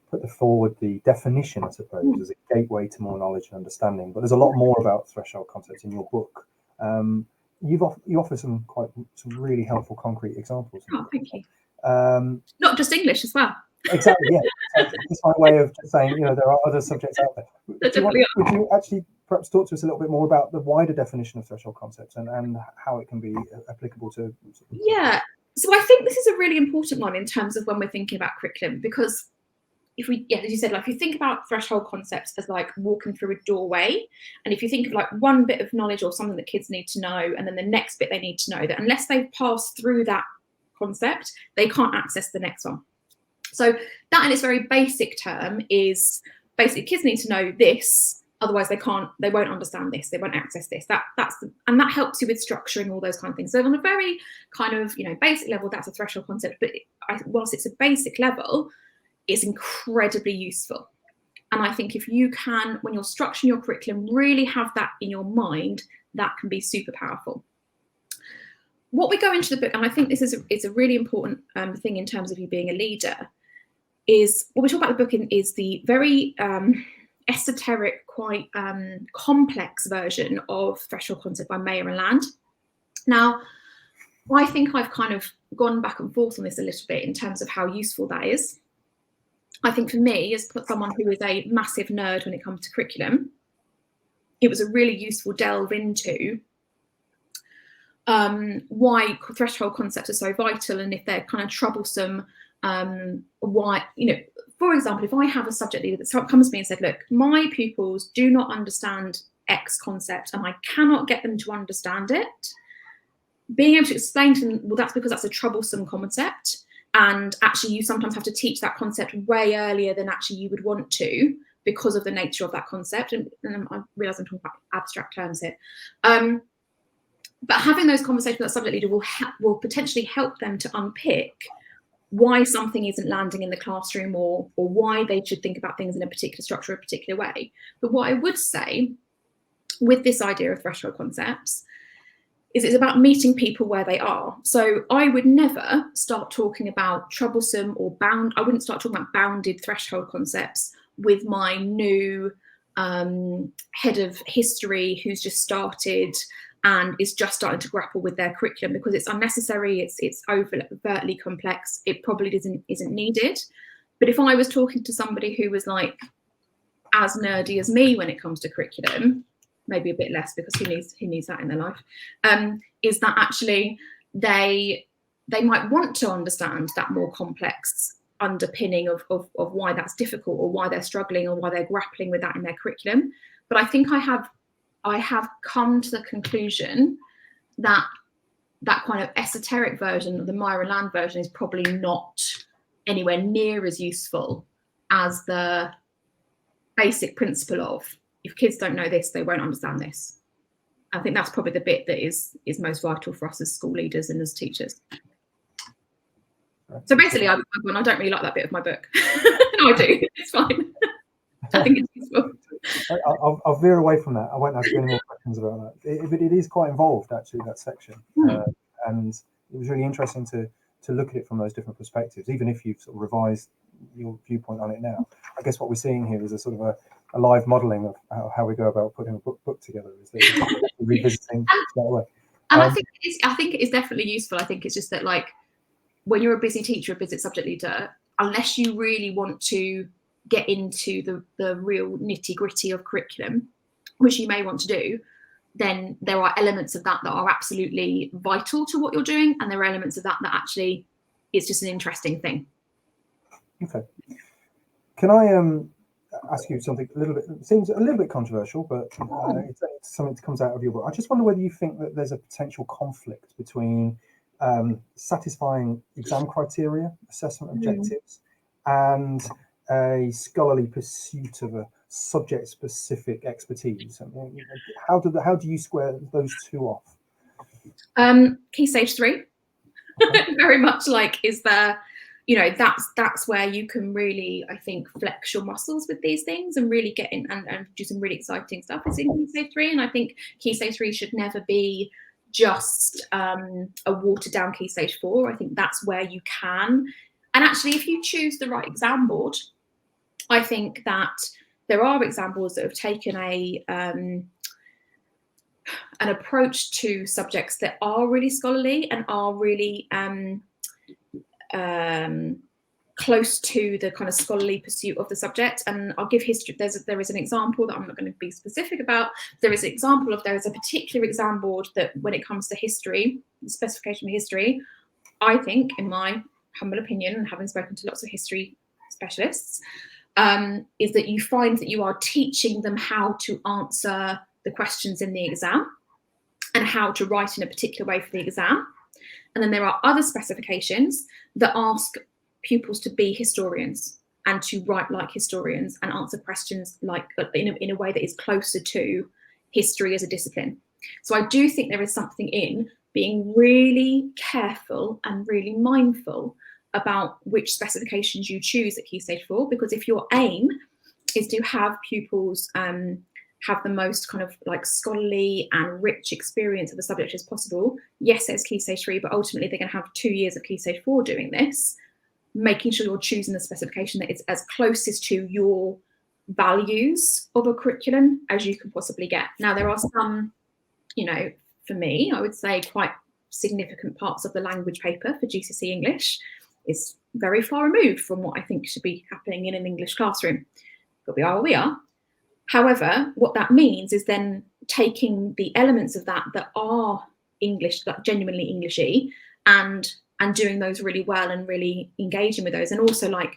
put forward the definition, I suppose, as a gateway to more knowledge and understanding. But there's a lot more about threshold concepts in your book. You offer some really helpful concrete examples. Oh, thank you. Not just English as well. Exactly, yeah. It's my way of saying, there are other subjects out there. Would you actually perhaps talk to us a little bit more about the wider definition of threshold concepts and how it can be applicable to. Yeah, so I think this is a really important one in terms of when we're thinking about curriculum, because if we, yeah, as you said, like if you think about threshold concepts as like walking through a doorway, and if you think of like one bit of knowledge or something that kids need to know, and then the next bit they need to know, that unless they've passed through that concept, they can't access the next one. So that in its very basic term is basically kids need to know this, otherwise they won't understand this, they won't access this. And that helps you with structuring all those kind of things. So on a very kind of, basic level, that's a threshold concept, but whilst it's a basic level, it's incredibly useful. And I think if you can, when you're structuring your curriculum, really have that in your mind, that can be super powerful. What we go into the book, and I think this is a really important thing in terms of you being a leader, is what we talk about the book is the very esoteric, quite complex version of threshold concept by Mayer and Land. Now, I think I've kind of gone back and forth on this a little bit in terms of how useful that is. I think for me, as someone who is a massive nerd when it comes to curriculum, it was a really useful delve into why threshold concepts are so vital, and if they're kind of troublesome, why, for example, if I have a subject leader that comes to me and said, look, my pupils do not understand X concept and I cannot get them to understand it, being able to explain to them, well, that's because that's a troublesome concept, and actually you sometimes have to teach that concept way earlier than actually you would want to because of the nature of that concept. And I realise I'm talking about abstract terms here. But having those conversations with that subject leader will potentially help them to unpick why something isn't landing in the classroom, or why they should think about things in a particular structure, a particular way. But what I would say with this idea of threshold concepts is it's about meeting people where they are. So I would never start talking about troublesome or I wouldn't start talking about bounded threshold concepts with my new head of history who's just started and is just starting to grapple with their curriculum, because it's unnecessary, it's overtly complex, it probably isn't needed. But if I was talking to somebody who was like as nerdy as me when it comes to curriculum, maybe a bit less because he needs that in their life, is that actually they might want to understand that more complex underpinning of why that's difficult, or why they're struggling, or why they're grappling with that in their curriculum. But I think I have come to the conclusion that that kind of esoteric version, the Mayer and Land version, is probably not anywhere near as useful as the basic principle of, if kids don't know this, they won't understand this. I think that's probably the bit that is most vital for us as school leaders and as teachers. So basically, I don't really like that bit of my book. No, I do. It's fine. I think it's useful. I'll veer away from that. I won't ask you any more questions about that. But it is quite involved, actually, that section. And it was really interesting to look at it from those different perspectives, even if you've sort of revised your viewpoint on it now. I guess what we're seeing here is a sort of a live modelling of how we go about putting a book together. Is that revisiting that way? And I think it is definitely useful. I think it's just that, like, when you're a busy teacher, a busy subject leader, unless you really want to get into the real nitty-gritty of curriculum, which you may want to do, then there are elements of that are absolutely vital to what you're doing, and there are elements of that actually is just an interesting thing. Okay. Can I ask you something a little bit, seems a little bit controversial, but it's something that comes out of your book. I just wonder whether you think that there's a potential conflict between satisfying exam criteria, assessment objectives, and a scholarly pursuit of a subject-specific expertise. I mean, how do you square those two off? Key stage 3, very much like, is there, that's where you can really, I think, flex your muscles with these things and really get in and do some really exciting stuff. It's in key stage 3, and I think key stage 3 should never be just a watered down key stage 4. I think that's where you can, and actually, if you choose the right exam board, I think that there are examples that have taken an approach to subjects that are really scholarly and are really close to the kind of scholarly pursuit of the subject. And I'll give history. There is an example that I'm not going to be specific about. There is an example of, there is a particular exam board that when it comes to history, the specification of history, I think, in my humble opinion, and having spoken to lots of history specialists, is that you find that you are teaching them how to answer the questions in the exam and how to write in a particular way for the exam. And then there are other specifications that ask pupils to be historians and to write like historians and answer questions like in a way that is closer to history as a discipline. So I do think there is something in being really careful and really mindful about which specifications you choose at Key Stage 4, because if your aim is to have pupils have the most kind of like scholarly and rich experience of the subject as possible, yes, there's Key Stage 3, but ultimately they're going to have 2 years of Key Stage 4 doing this, making sure you're choosing the specification that is as closest to your values of a curriculum as you can possibly get. Now, there are some, you know, for me, I would say quite significant parts of the language paper for GCSE English is very far removed from what I think should be happening in an English classroom. But we are where we are. However, what that means is then taking the elements of that are English, like genuinely Englishy, and doing those really well and really engaging with those. And also, like,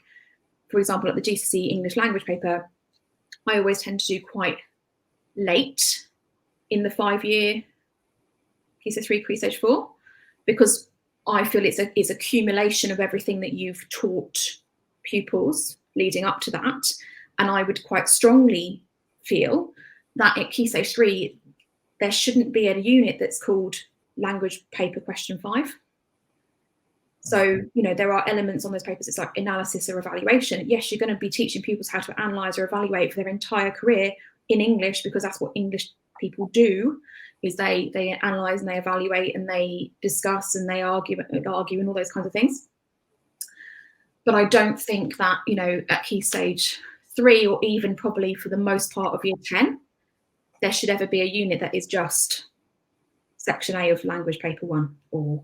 for example, at the GCSE English language paper, I always tend to do quite late in the 5-year Key Stage 3, Key Stage 4, because I feel it's accumulation of everything that you've taught pupils leading up to that. And I would quite strongly feel that at Key Stage 3, there shouldn't be a unit that's called Language Paper Question 5. So, you know, there are elements on those papers, it's like analysis or evaluation. Yes, you're going to be teaching pupils how to analyse or evaluate for their entire career in English, because that's what English people do, is they analyse and they evaluate and they discuss and they argue and all those kinds of things. But I don't think that, you know, at Key Stage 3, or even probably for the most part of Year 10, there should ever be a unit that is just Section A of Language Paper 1, or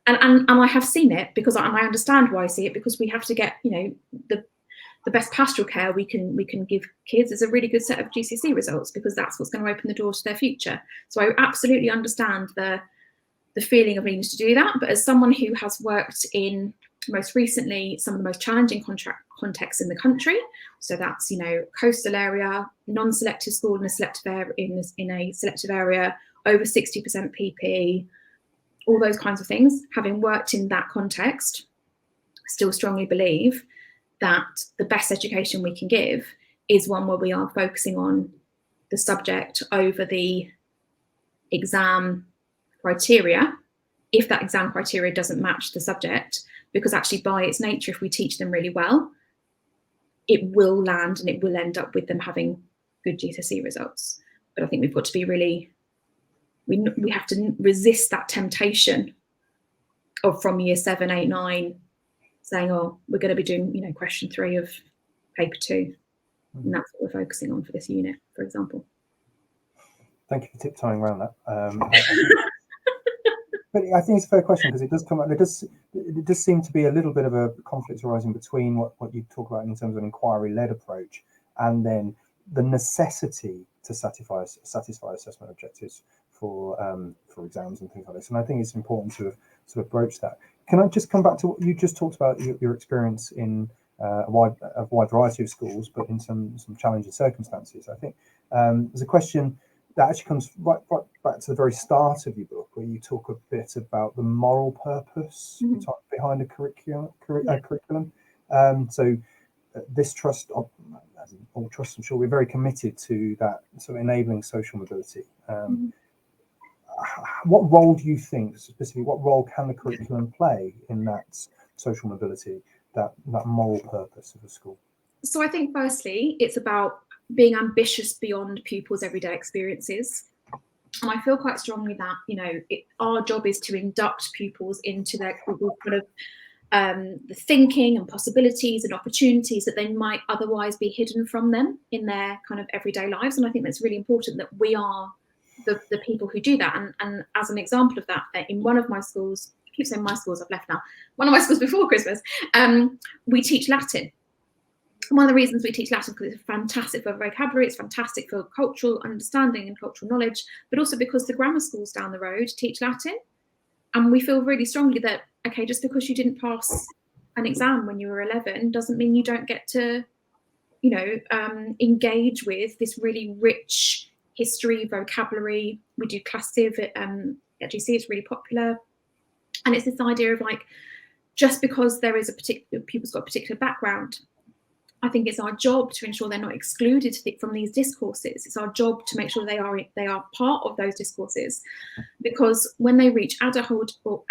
and I have seen it, because I understand why I see it, because we have to get, you know, the best pastoral care we can give kids is a really good set of GCSE results, because that's what's going to open the doors to their future. So I absolutely understand the feeling of needing to do that. But as someone who has worked in, most recently, some of the most challenging contexts in the country, so that's, you know, coastal area, non-selective school in a selective area, in a selective area, over 60% PP, all those kinds of things, having worked in that context, still strongly believe that the best education we can give is one where we are focusing on the subject over the exam criteria, if that exam criteria doesn't match the subject, because actually by its nature, if we teach them really well, it will land and it will end up with them having good GCSE results. But I think we've got to be really, we have to resist that temptation of, from Year 7, 8, 9, saying, oh, we're going to be doing, you know, question 3 of paper 2. And that's what we're focusing on for this unit, for example. Thank you for tiptoeing around that. But I think it's a fair question, because it does come up, it does seem to be a little bit of a conflict arising between what you talk about in terms of an inquiry-led approach, and then the necessity to satisfy assessment objectives for exams and things like this. And I think it's important to approach that. Can I just come back to what you just talked about, your experience in a wide variety of schools, but in some challenging circumstances? I think there's a question that actually comes right back to the very start of your book, where you talk a bit about the moral purpose behind a curriculum. So this trust, as in all trusts, I'm sure we're very committed to that sort of enabling social mobility. What role do you think, specifically, what role can the curriculum play in that social mobility, that moral purpose of a school? So I think firstly, it's about being ambitious beyond pupils' everyday experiences. And I feel quite strongly that, you know, our job is to induct pupils into their kind of the thinking and possibilities and opportunities that they might otherwise be hidden from them in their kind of everyday lives. And I think that's really important, that we are the people who do that. And as an example of that, in one of my schools, keep saying my schools, I've left now. One of my schools before Christmas, we teach Latin. One of the reasons we teach Latin is because it's fantastic for vocabulary, it's fantastic for cultural understanding and cultural knowledge, but also because the grammar schools down the road teach Latin. And we feel really strongly that, okay, just because you didn't pass an exam when you were 11 doesn't mean you don't get to, you know, engage with this really rich history, vocabulary. We do class civ at GC, it's really popular. And it's this idea of like, just because there is a particular, people's got a particular background, I think it's our job to ensure they're not excluded from these discourses. It's our job to make sure they are part of those discourses, because when they reach adulthood or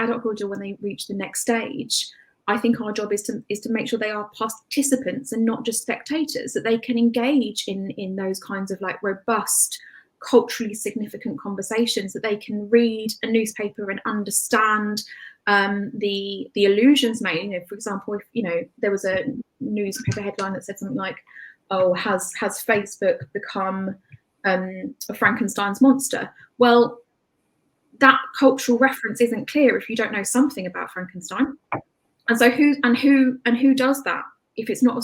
when they reach the next stage, I think our job is to make sure they are participants and not just spectators, that they can engage in those kinds of like robust, culturally significant conversations, that they can read a newspaper and understand the allusions made. You know, for example, if you know there was a newspaper headline that said something like, "Oh, has Facebook become a Frankenstein's monster?" Well, that cultural reference isn't clear if you don't know something about Frankenstein. And so who does that? If it's not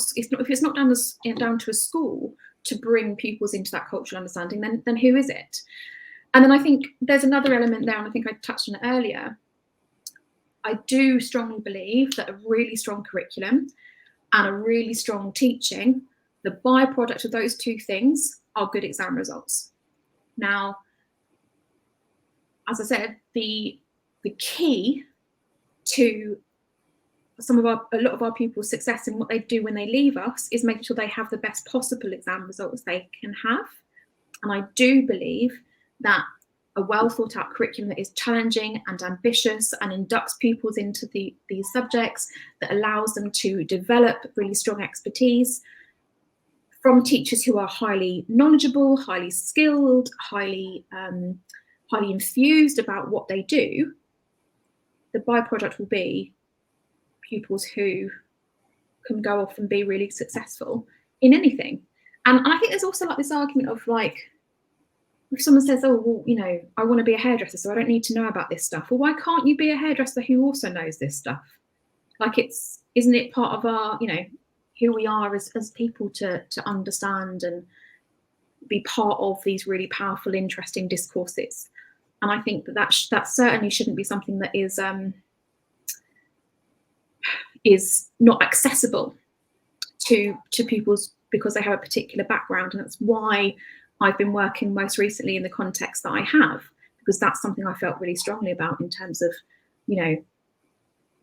down to a school to bring pupils into that cultural understanding, then who is it? And then I think there's another element there, and I think I touched on it earlier. I do strongly believe that a really strong curriculum and a really strong teaching, the byproduct of those two things are good exam results. Now, as I said, the key to a lot of our pupils' success in what they do when they leave us is making sure they have the best possible exam results they can have. And I do believe that a well thought out curriculum that is challenging and ambitious and inducts pupils into these subjects, that allows them to develop really strong expertise from teachers who are highly knowledgeable, highly skilled, highly enthused about what they do, the byproduct will be pupils who can go off and be really successful in anything. And I think there's also like this argument of like, if someone says, "Oh, well, you know, I want to be a hairdresser, so I don't need to know about this stuff." Well, why can't you be a hairdresser who also knows this stuff? Like, isn't it part of our, you know, who we are as people to understand and be part of these really powerful, interesting discourses? And I think that certainly shouldn't be something that is not accessible to pupils because they have a particular background. And that's why I've been working most recently in the context that I have, because that's something I felt really strongly about in terms of, you know,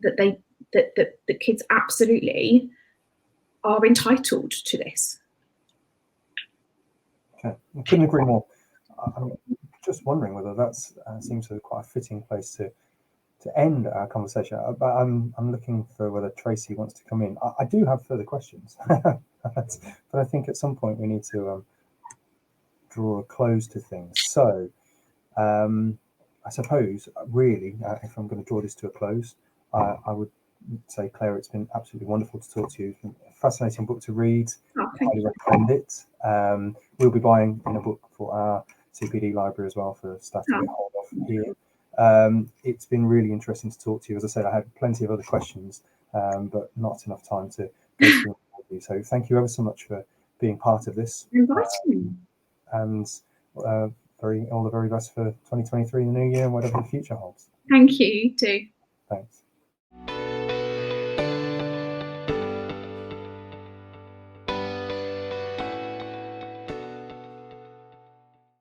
that the kids absolutely are entitled to this. Okay, I couldn't agree more. I'm just wondering whether that's seems to quite a fitting place to end our conversation. But I'm looking for whether Tracy wants to come in. I do have further questions, but I think at some point we need to draw a close to things. So I suppose really, if I'm going to draw this to a close, I would say, Claire, it's been absolutely wonderful to talk to you. It's been a fascinating book to read. Oh, I highly recommend it. We'll be buying a book for our CPD library as well for staff to get hold of here. It's been really interesting to talk to you. As I said, I had plenty of other questions, but not enough time to go through with you. So thank you ever so much for being part of this. And all the very best for 2023 in the new year and whatever the future holds. Thank you, too. Thanks.